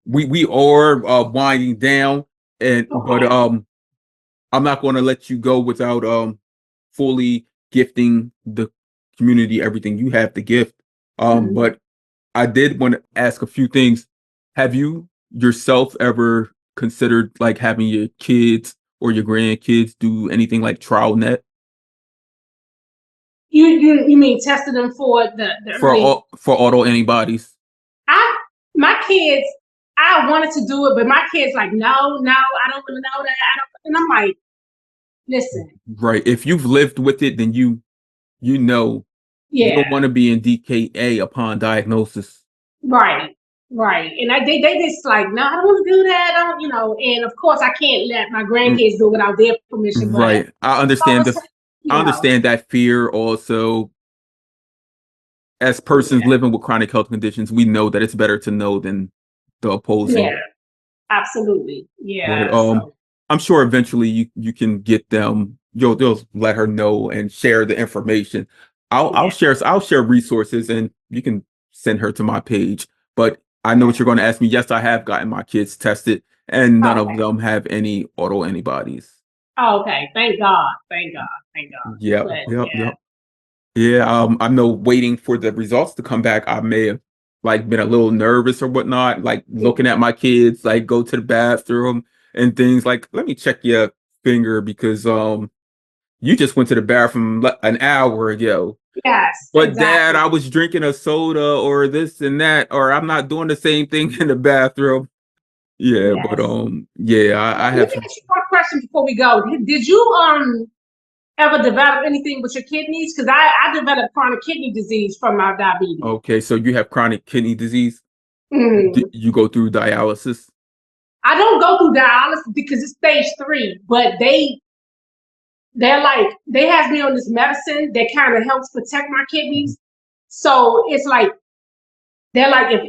we are winding down, but I'm not going to let you go without fully gifting the community everything you have to gift. But I did want to ask a few things. Have you yourself ever considered like having your kids or your grandkids do anything like trial net? You mean testing them for for auto antibodies? My kids, I wanted to do it, but my kids like, no, I don't really know that. And I'm like, listen. Right. If you've lived with it, then you know you don't want to be in DKA upon diagnosis. Right. And they just like, no, I don't want to do that. I don't, and of course I can't let my grandkids do it without their permission. Right. I understand I understand that fear also. As persons living with chronic health conditions, we know that it's better to know than the opposing. Yeah, absolutely. Yeah. But, I'm sure eventually you can get them. You'll let her know and share the information. I'll share resources, and you can send her to my page. But I know what you're going to ask me. Yes, I have gotten my kids tested, and none of them have any auto antibodies. Oh, okay. Thank God. Yep. Yeah, I know waiting for the results to come back, I may have been a little nervous or whatnot, looking at my kids, go to the bathroom and things like, let me check your finger because you just went to the bathroom an hour ago. Yes. But exactly. Dad, I was drinking a soda or this and that, or I'm not doing the same thing in the bathroom. Yeah, yes. But I have. Let me ask you one question before we go. Did you ever develop anything with your kidneys? Because I developed chronic kidney disease from my diabetes. Okay, so you have chronic kidney disease? You go through dialysis? I don't go through dialysis because it's stage 3, but they have me on this medicine that kind of helps protect my kidneys. So it's like they're like, if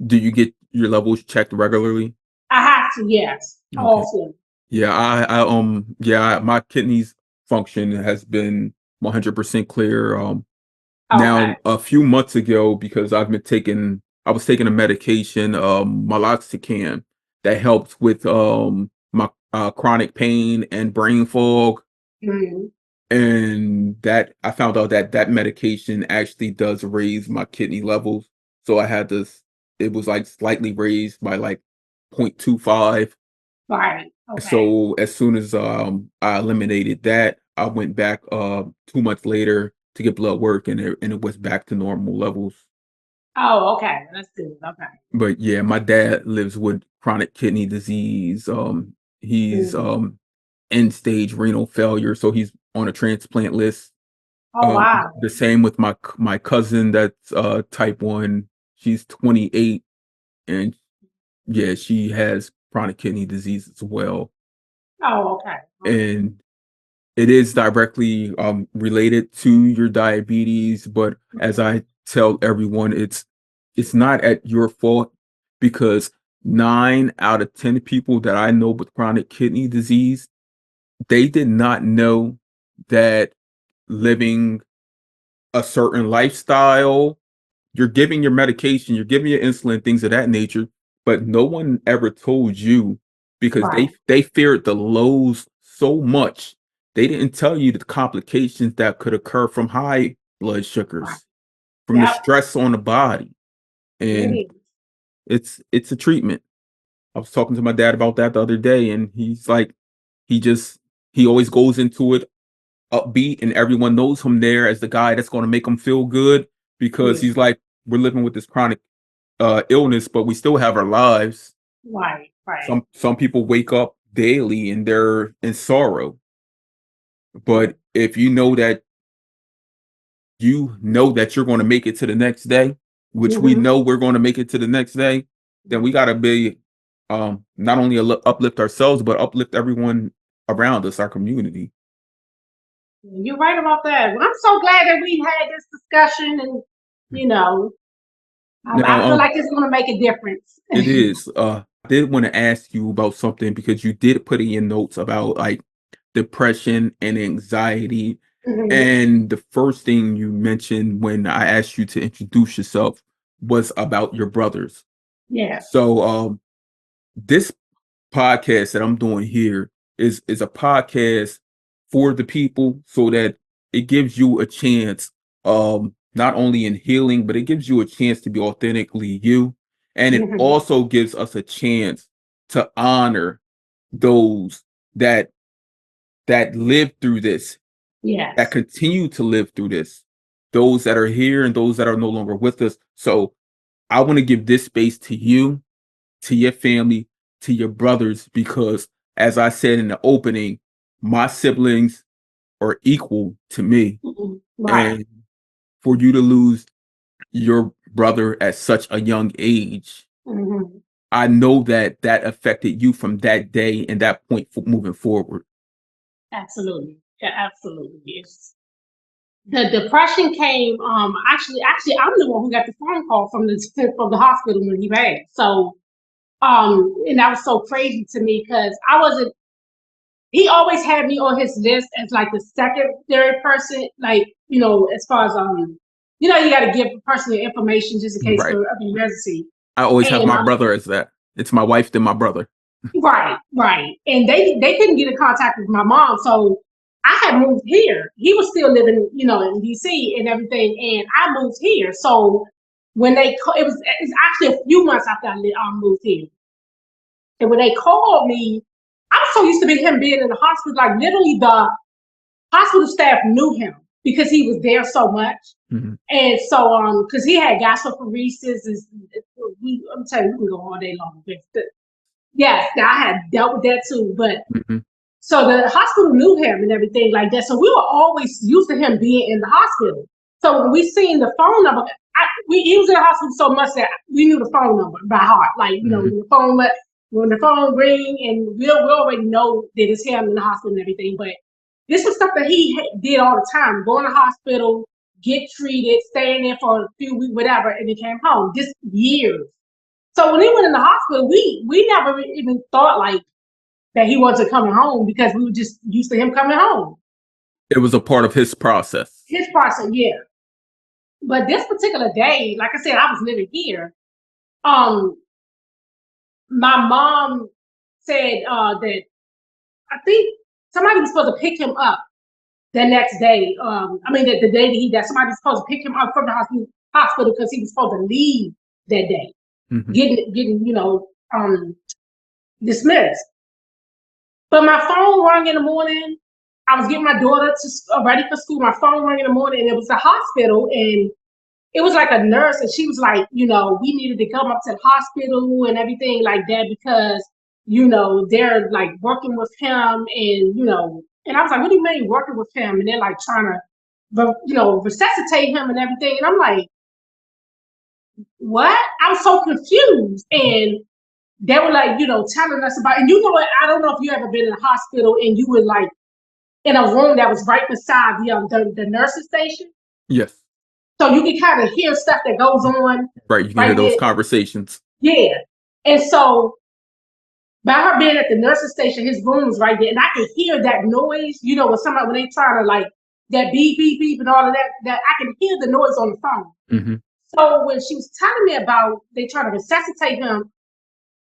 Do you get your levels checked regularly? I have to, yes. Okay. Often. Yeah, my kidneys function has been 100% clear. Now a few months ago, because I've been taking I was taking a medication, meloxicam, that helped with my chronic pain and brain fog. Mhm. And that I found out that that medication actually does raise my kidney levels. So I had this, it was like slightly raised by like 0.25. Right. Okay. So as soon as I eliminated that, I went back 2 months later to get blood work, and it was back to normal levels. Oh, okay. That's good. Okay. But yeah, my dad lives with chronic kidney disease. He's Mhm. end stage renal failure, so he's on a transplant list. Oh, wow. The same with my cousin that's type 1. She's 28, and yeah, she has chronic kidney disease as well. Oh, okay. Okay. And it is directly related to your diabetes, but as Mhm. I tell everyone, it's not at your fault, because 9 out of 10 people that I know with chronic kidney disease, they did not know that living a certain lifestyle, you're giving your medication, you're giving your insulin, things of that nature, but no one ever told you, because Right. they feared the lows so much. They didn't tell you the complications that could occur from high blood Right. sugars, from the Yep. stress on the body. And It is. it's a treatment. I was talking to my dad about that the other day, and he's like, he just he always goes into it upbeat, and everyone knows him there as the guy that's going to make him feel good, because Yeah. he's like, we're living with this chronic illness, but we still have our lives. Right. Right. Some people wake up daily and they're in sorrow, Yeah. but if you know that you're going to make it to the next day, which we Hmm. know we're going to make it to the next day, then we got to be not only uplift ourselves, but uplift everyone around us, our community. You're right about that. Well, I'm so glad that we had this discussion, and you know, Now, I feel like it's going to make a difference. it is. I did want to ask you about something, because you did put in your notes about like depression and anxiety. Hmm. And the first thing you mentioned when I asked you to introduce yourself was about your brothers. Yeah. So this podcast that I'm doing here is a podcast for the people, so that it gives you a chance, not only in healing, but it gives you a chance to be authentically you, and it Hmm. also gives us a chance to honor those that lived through this, that Yes. continue to live through this, those that are here and those that are no longer with us. So I want to give this space to you, to your family, to your brothers, because as I said in the opening, my siblings are equal to me. Hmm. Right. And for you to lose your brother at such a young age, Hmm. I know that that affected you from that day and that point for moving forward. Absolutely. Yeah, absolutely. Yes. The depression came. Actually, I'm the one who got the phone call from the hospital when he passed. So, and that was so crazy to me because I wasn't. He always had me on his list as like the secondary person, like as far as you got to give the person your information just in case Right. for an emergency. I always have And my brother as that. It's my wife, then my brother. right, right, and they couldn't get in contact with my mom, so I had moved here. He was still living, in DC and everything, and I moved here. So when it's actually a few months after I moved here, and when they called me, I was so used to him being in the hospital, like literally the hospital staff knew him because he was there so much. Mhm. And so, because he had gastroparesis, I'm telling you, we can go all day long. Yes, I had dealt with that too. But Mhm. so the hospital knew him and everything like that. So we were always used to him being in the hospital. So when we seen the phone number, he was in the hospital so much that we knew the phone number by heart. Like, Mhm. when the phone ring, and we already know that it's him in the hospital and everything. But this was stuff that he did all the time: go in the hospital, get treated, stay in there for a few weeks, whatever, and he came home. Just years. So when he went in the hospital, we never even thought like that he wasn't coming home because we were just used to him coming home. It was a part of his process. His process, yeah. But this particular day, like I said, I was living here. um, my mom said that I think somebody was supposed to pick him up the next day. I mean, the day that somebody was supposed to pick him up from the hospital because he was supposed to leave that day, getting dismissed. But my phone rang in the morning. I was getting my daughter ready for school. My phone rang in the morning, and it was the hospital, and it was like a nurse, and she was like, we needed to come up to the hospital and everything like that because, they're like working with him, and I was like, what do you mean working with him? And they're like trying to, resuscitate him and everything. And I'm like, what? I was so confused. And they were like, telling us about, and what? I don't know if you ever been in a hospital and you were like in a room that was right beside the nurse's station. Yes. So you can kind of hear stuff that goes on. Right, you can hear those conversations. Yeah. And so by her being at the nurse's station, his room was right there. And I could hear that noise, when they try to like that beep, beep, beep and all of that I can hear the noise on the phone. So when she was telling me about they trying to resuscitate him,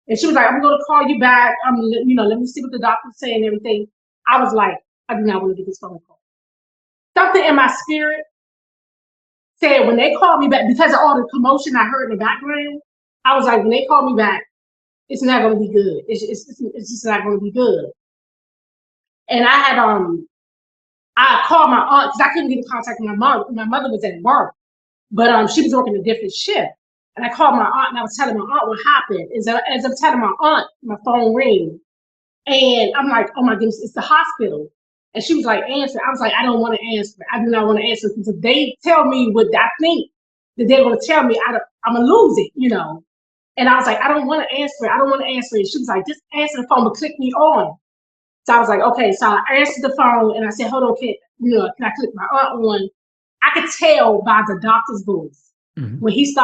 and she was like, I'm going to call you back. Let me see what the doctor's saying and everything. I was like, I do not want to get this phone call. Something in my spirit said when they called me back, because of all the commotion I heard in the background, I was like, when they call me back, it's not going to be good. It's just not going to be good. And I had I called my aunt because I couldn't get in contact with my mom. My mother was at work, but she was working a different shift. And I called my aunt and I was telling my aunt what happened. As I'm telling my aunt, my phone rang, and I'm like, oh my goodness, it's the hospital. And she was like, answer. I was like, I don't want to answer. I do not want to answer because if they tell me what I think that they're going to tell me, I'm going to lose it, And I was like, I don't want to answer. I don't want to answer it. She was like, just answer the phone, but click me on. So I was like, okay. So I answered the phone and I said, hold on, can I click my aunt on? I could tell by the doctor's voice when as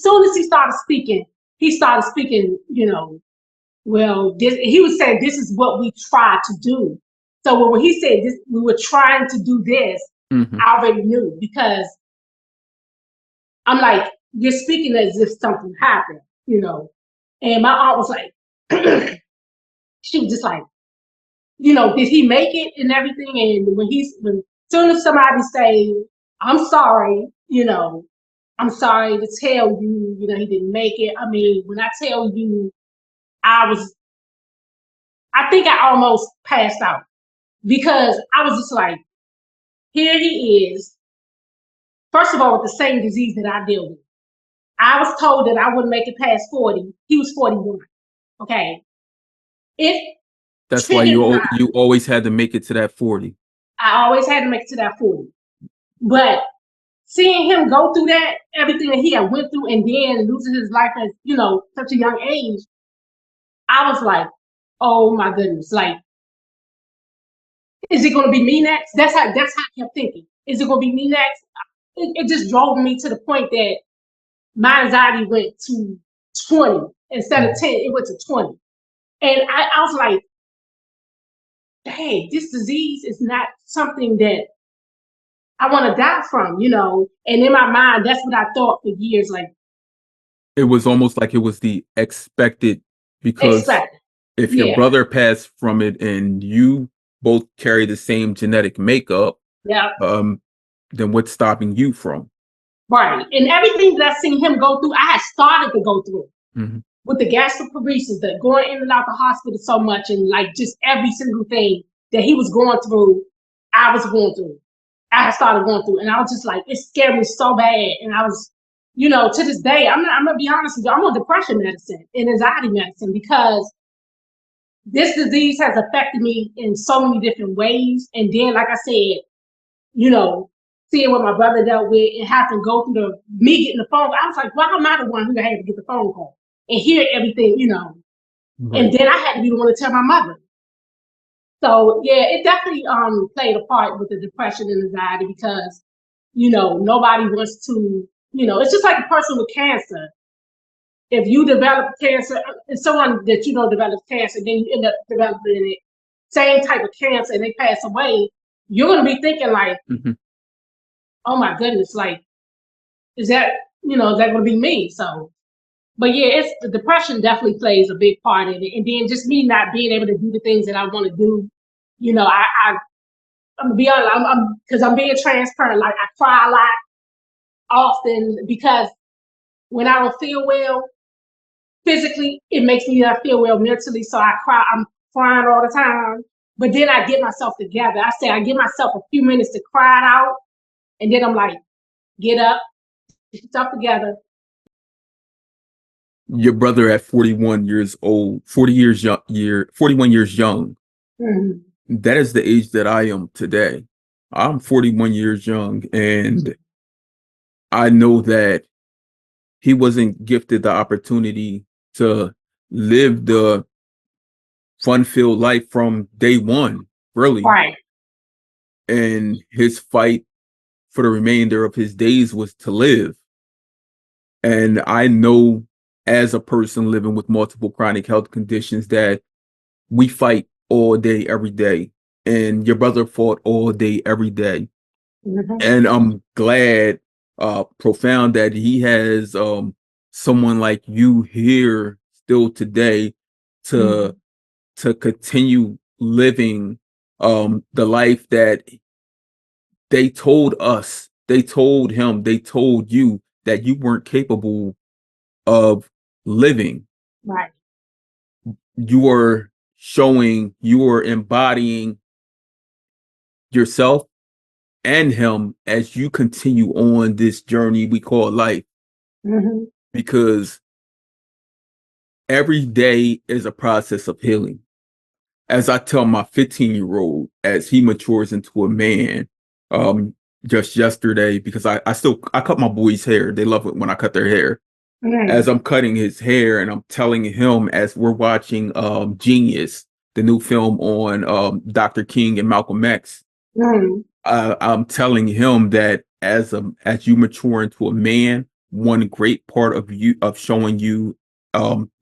soon as he started speaking, well, he was saying, this is what we tried to do. So when he said this, we were trying to do this, I already knew because I'm like, you're speaking as if something happened, And my aunt was like, she was just like, did he make it and everything? And when soon as somebody say, I'm sorry, I'm sorry to tell you, he didn't make it. I mean, when I tell you, I think I almost passed out because I was just like, here he is. First of all, with the same disease that I deal with. I was told that I wouldn't make it past 40. He was 41. Okay. That's why you always had to make it to that 40. I always had to make it to that 40. But seeing him go through that, everything that he had went through, and then losing his life at, such a young age, I was like, oh my goodness, like, is it going to be me next? That's how I kept thinking. Is it going to be me next? It just drove me to the point that my anxiety went to 20 instead of 10. It went to 20, and I was like, hey, this disease is not something that I want to die from, And in my mind, that's what I thought for years. Like, it was almost like it was the expected, because if your brother passed from it and you both carry the same genetic makeup, then what's stopping you from? Right. And everything that I seen him go through, I had started to go through with the gastroparesis, the going in and out the hospital so much, and like just every single thing that he was going through, I was going through. I had started going through, and I was just like, it scared me so bad. And I was, to this day, I'm gonna be honest with you, I'm on depression medicine and anxiety medicine because this disease has affected me in so many different ways. And then, like I said, seeing what my brother dealt with and having to go through me getting the phone, I was like, why am I the one who had to get the phone call and hear everything, Right. And then I had to be the one to tell my mother. So yeah, it definitely played a part with the depression and anxiety because, nobody wants to, it's just like a person with cancer. If you develop cancer, and someone that develops cancer, then you end up developing it, same type of cancer, and they pass away, you're gonna be thinking like, oh my goodness, like, is that gonna be me? So But yeah, it's the depression definitely plays a big part in it. And then just me not being able to do the things that I want to do. You know, I'm gonna be honest, because I'm being transparent. Like I cry a lot often because when I don't feel well physically, it makes me not feel well mentally. So I cry. I'm crying all the time. But then I get myself together. I give myself a few minutes to cry it out, and then I'm like, get up, get yourself together. Your brother at 41 years old, 41 years young. Mm-hmm. That is the age that I am today. I'm 41 years young, and I know that he wasn't gifted the opportunity to live the fun-filled life from day one, really. Right. And his fight for the remainder of his days was to live. And I know, as a person living with multiple chronic health conditions, that we fight all day, every day. And your brother fought all day, every day. Mm-hmm. And I'm glad, profound, that he has someone like you here still today to continue living the life that they told us, they told him, they told you that you weren't capable of living. Right. You are showing, you are embodying yourself and him as you continue on this journey we call life. Mm-hmm. Because every day is a process of healing. As I tell my 15-year-old, as he matures into a man, just yesterday, because I cut my boys' hair. They love it when I cut their hair. Mm-hmm. As I'm cutting his hair, and I'm telling him, as we're watching Genius, the new film on Dr. King and Malcolm X, Mm-hmm. I'm telling him that as you mature into a man, one great part of you, of showing you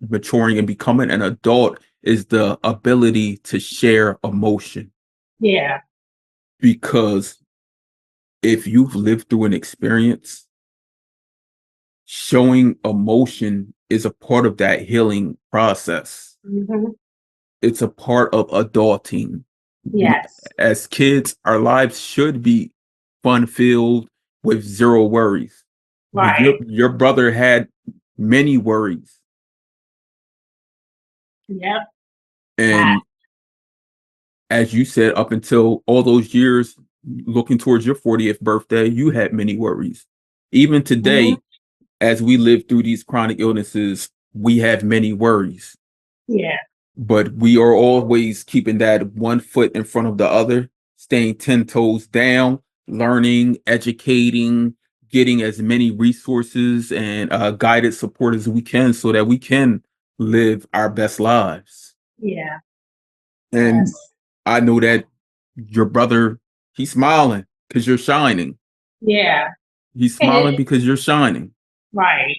maturing and becoming an adult, is the ability to share emotion. Yeah. Because if you've lived through an experience, showing emotion is a part of that healing process. Mm-hmm. It's a part of adulting. Yes. As kids, our lives should be fun filled with zero worries. But Right. your brother had many worries. Yep. And as you said, up until all those years, looking towards your 40th birthday, you had many worries. Even today, Mm-hmm. as we live through these chronic illnesses, we have many worries. Yeah. But we are always keeping that one foot in front of the other, staying 10 toes down, learning, educating, getting as many resources and guided support as we can, so that we can live our best lives. Yeah. And Yes. I know that your brother, he's smiling because you're shining. Yeah. He's And smiling because you're shining. right.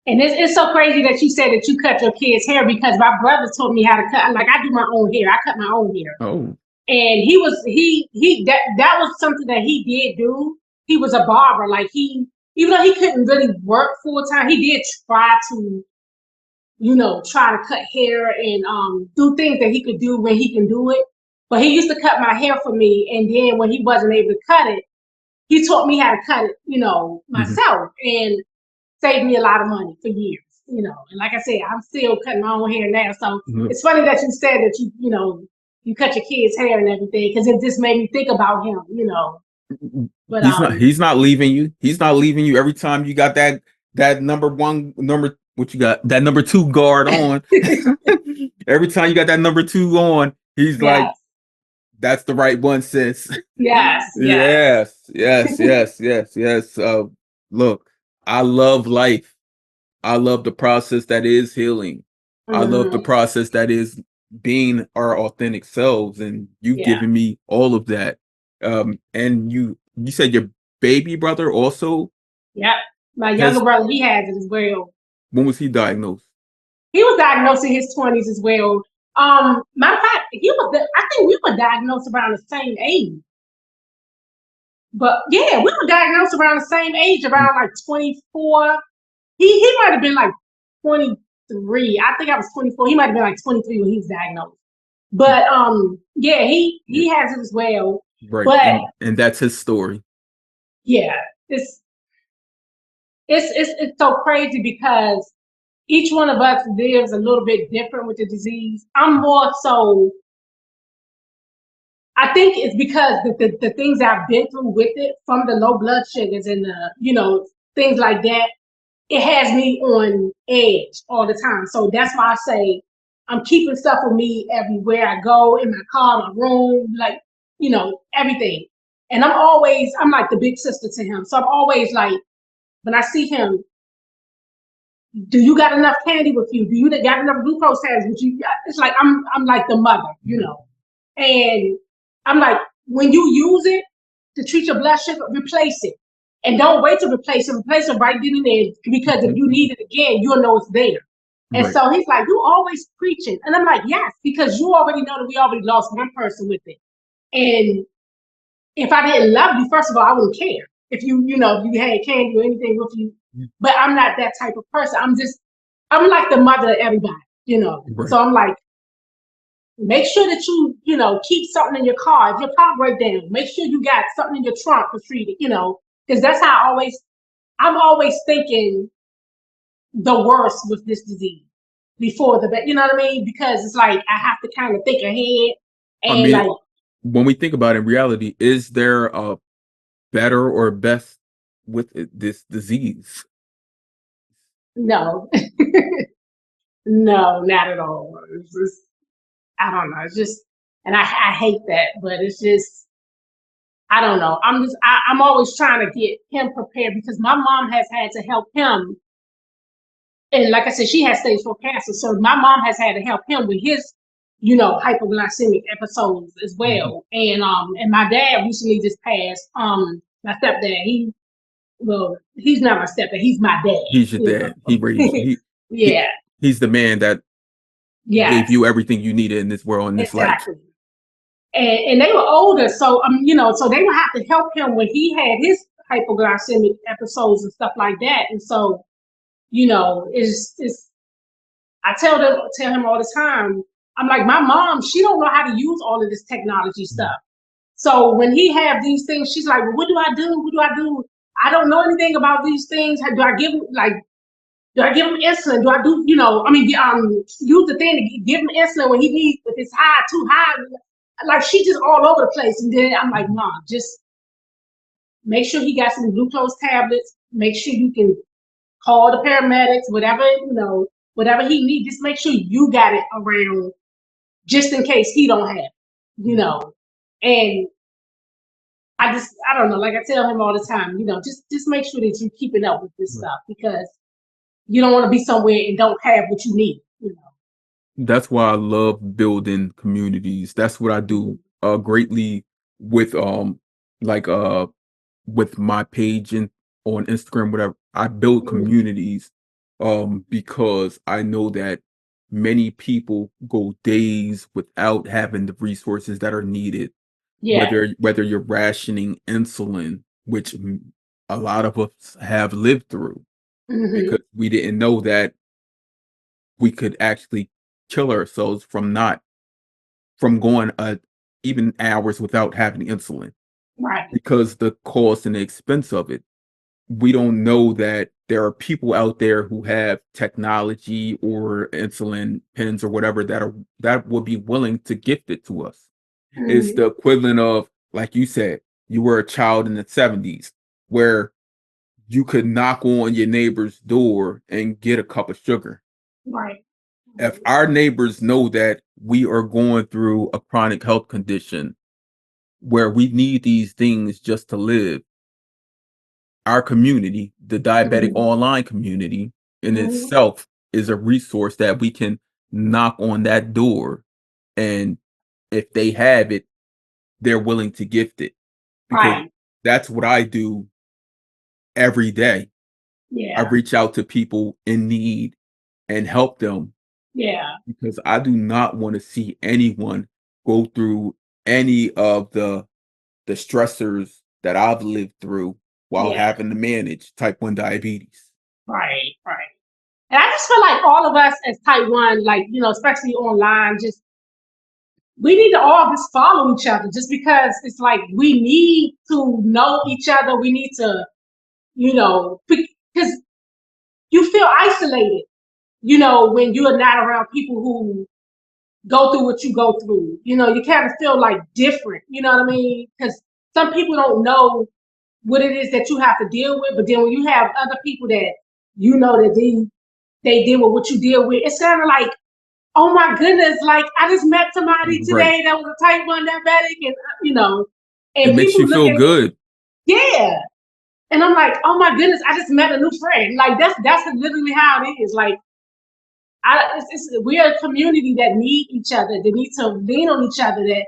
And it's so crazy that you said that you cut your kids' hair, because my brother told me how to cut. Like, I do my own hair. I cut my own hair. Oh. And that was something that he did do. He was a barber. Like, even though he couldn't really work full time, he did try to, try to cut hair and do things that he could do when he can do it. But he used to cut my hair for me, and then when he wasn't able to cut it, he taught me how to cut it, myself, and saved me a lot of money for years. And like I said, I'm still cutting my own hair now. So it's funny that you said that you cut your kids' hair and everything, because it just made me think about him. But He's not leaving you. He's not leaving you. Every time you got that number two guard on. Every time you got that number two on, he's like, yes, that's the right one, sis. yes, Yes. Look, I love life. I love the process that is healing. I love the Mhm. process that is being our authentic selves, and you've Yeah, given me all of that. And you said your baby brother also. yep. My younger Has brother, he has it as well. When was he diagnosed? He was diagnosed in his 20s as well. Matter of fact, I think we were diagnosed around the same age. But yeah, we were diagnosed around the same age, around like 24. He might have been like 23. I think I was 24. He might have been like 23 when he was diagnosed. But yeah, he has it as well. Right. But And that's his story. yeah, it's so crazy because each one of us lives a little bit different with the disease. I'm more so, I think it's because the things I've been through with it, from the low blood sugars and the, things like that, it has me on edge all the time. So that's why I say I'm keeping stuff with me everywhere I go, in my car, my room, like, everything. And I'm like the big sister to him. So I'm always like, when I see him, do you got enough candy with you? Do you got enough glucose tabs with you? It's like I'm like the mother. And I'm like, when you use it to treat your blood sugar, replace it. And don't wait to replace it. Replace it right then and there, because if you need it again, you'll know it's there. And Right. so he's like, you always preaching. And I'm like, yes, because you already know that we already lost one person with it. And if I didn't love you, first of all, I wouldn't care if if you had candy or anything with you. But I'm not that type of person. I'm like the mother of everybody. Right. So I'm like, make sure that you keep something in your car. If your car breaks down, make sure you got something in your trunk to treat it, because that's how I'm always thinking the worst with this disease before the best, you know what I mean? Because it's like, I have to kind of think ahead I and mean, like, when we think about it in reality, is there a better or best with this disease? no, no, not at all. It's just, I don't know. It's just, and I hate that, but it's just, I don't know. I'm always trying to get him prepared because my mom has had to help him. And like I said, she has stage 4 cancer. So my mom has had to help him with his, hypoglycemic episodes as well. And my dad recently just passed. My stepdad, he's not my stepdad, he's my dad. He's your dad. He raised you. He Yeah. he's the man that gave Yes. you everything you needed in this world, in this life. Exactly. And they were older, so so they would have to help him when he had his hypoglycemic episodes and stuff like that. And so, it's I tell him all the time, I'm like, my mom, she don't know how to use all of this technology stuff. So when he have these things, she's like, well, what do I do? What do I do? I don't know anything about these things. Do I give him insulin? Do I do, use the thing to give him insulin when he needs, if it's high, too high? Like, she just all over the place. And then I'm like, Mom, just make sure he got some glucose tablets. Make sure you can call the paramedics, whatever he needs. Just make sure you got it around, just in case he don't have it. And I don't know. Like I tell him all the time, just make sure that you're keeping up with this stuff, because you don't want to be somewhere and don't have what you need. That's why I love building communities. That's what I do greatly with like with my page and on Instagram, whatever. I build Mhm. communities because I know that many people go days without having the resources that are needed, Yeah. whether you're rationing insulin, which a lot of us have lived through, Hmm. because we didn't know that we could actually kill ourselves from going even hours without having insulin, Right. because the cost and the expense of it. We don't know that there are people out there who have technology or insulin pens or whatever that would be willing to gift it to us. It's Hmm. the equivalent of, like you said, you were a child in the 70s where you could knock on your neighbor's door and get a cup of sugar. Right. If our neighbors know that we are going through a chronic health condition where we need these things just to live, our community, the diabetic Hmm. online community in Hmm. itself, is a resource that we can knock on that door, and if they have it, they're willing to gift it, because Right. that's what I do every day. I Yeah. reach out to people in need and help them, Yeah. because I do not want to see anyone go through any of the stressors that I've lived through while Yeah. having to manage type 1 diabetes. Right. Right. And I just feel like all of us as type 1, like, especially online, just we need to all just follow each other just because it's like we need to know each other. We need to, because you feel isolated, when you are not around people who go through what you go through. You kind of feel like different, you know what I mean? Because some people don't know what it is that you have to deal with, but then when you have other people that that they deal with what you deal with, it's kind of like, oh my goodness, like I just met somebody Right. today that was a type 1 diabetic, and It and makes people you look feel at me, good. yeah, and I'm like, oh my goodness, I just met a new friend. Like that's literally how it is. Like we're a community that need each other, that need to lean on each other. That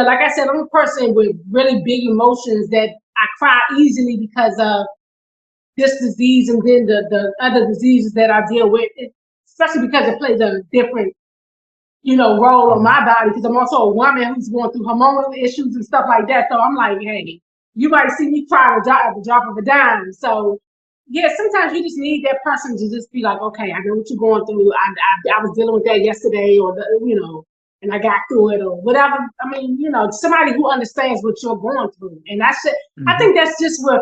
like I said, I'm a person with really big emotions that I cry easily because of this disease, and then the other diseases that I deal with, especially because it plays a different role on my body, because I'm also a woman who's going through hormonal issues and stuff like that. So I'm like, hey, you might see me cry at the drop of a dime. So yeah, sometimes you just need that person to just be like, okay, I know what you're going through. I was dealing with that yesterday, or and I got through it, or whatever. I mean, somebody who understands what you're going through, and I think that's just with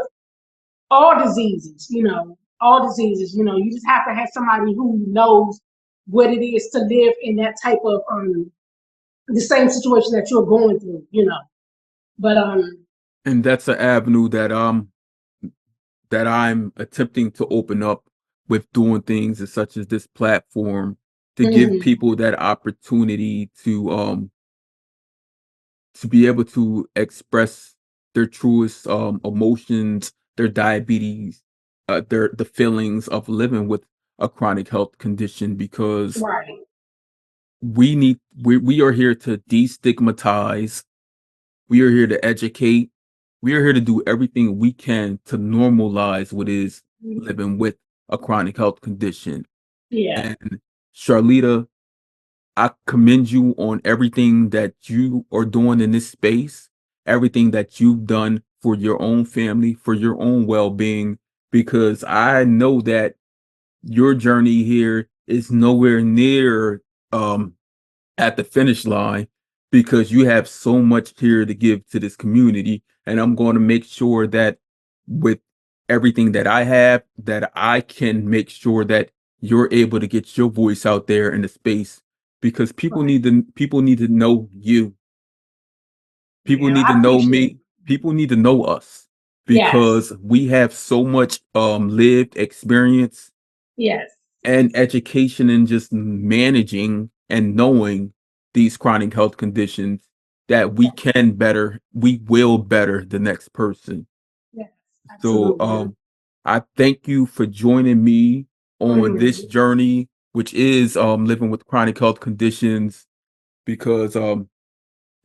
all diseases. All diseases. You just have to have somebody who knows what it is to live in that type of the same situation that you're going through. But And that's an avenue that I'm attempting to open up with doing things such as this platform to give mhm, people that opportunity to be able to express their truest emotions, their diabetes, the feelings of living with a chronic health condition, because right, we are here to destigmatize, we are here to educate, we are here to do everything we can to normalize what is mhm, living with a chronic health condition. yeah, And Charletta, I commend you on everything that you are doing in this space, everything that you've done for your own family, for your own well-being, because I know that your journey here is nowhere near um, at the finish line, because you have so much here to give to this community. And I'm going to make sure that with everything that I have, that I can make sure that you're able to get your voice out there in the space, because right, people need to know you. People yeah. need to I know appreciate it. me. People need to know us, Yes, because we have so much lived experience yes, and education in just managing and knowing these chronic health conditions, that we yes, can better, we will better the next person. yes, So absolutely. I thank you for joining me on this Mhm, journey, which is living with chronic health conditions, because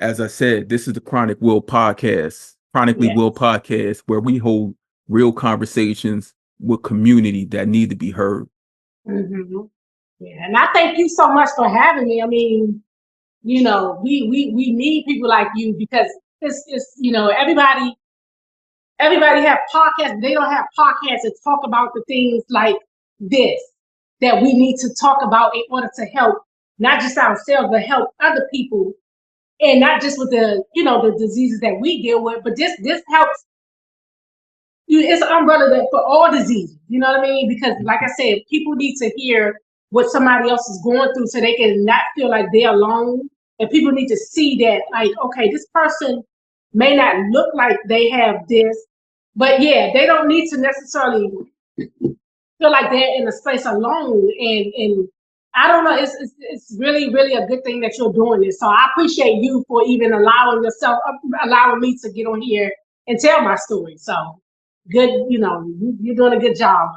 as I said, this is the Chronically Will yes. podcast, where we hold real conversations with community that need to be heard. Hmm. Yeah, and I thank you so much for having me. I mean, we need people like you, because it's everybody have podcasts. They don't have podcasts that talk about the things like this that we need to talk about in order to help not just ourselves, but help other people, and not just with the diseases that we deal with, but this helps you. It's an umbrella for all diseases. You know what I mean? Because like I said, people need to hear what somebody else is going through so they can not feel like they're alone. And people need to see that, like, okay, this person may not look like they have this, but yeah, they don't need to necessarily feel like they're in a space alone. And I don't know, it's really, really a good thing that you're doing this. So I appreciate you for even allowing me to get on here and tell my story. So good, you're doing a good job.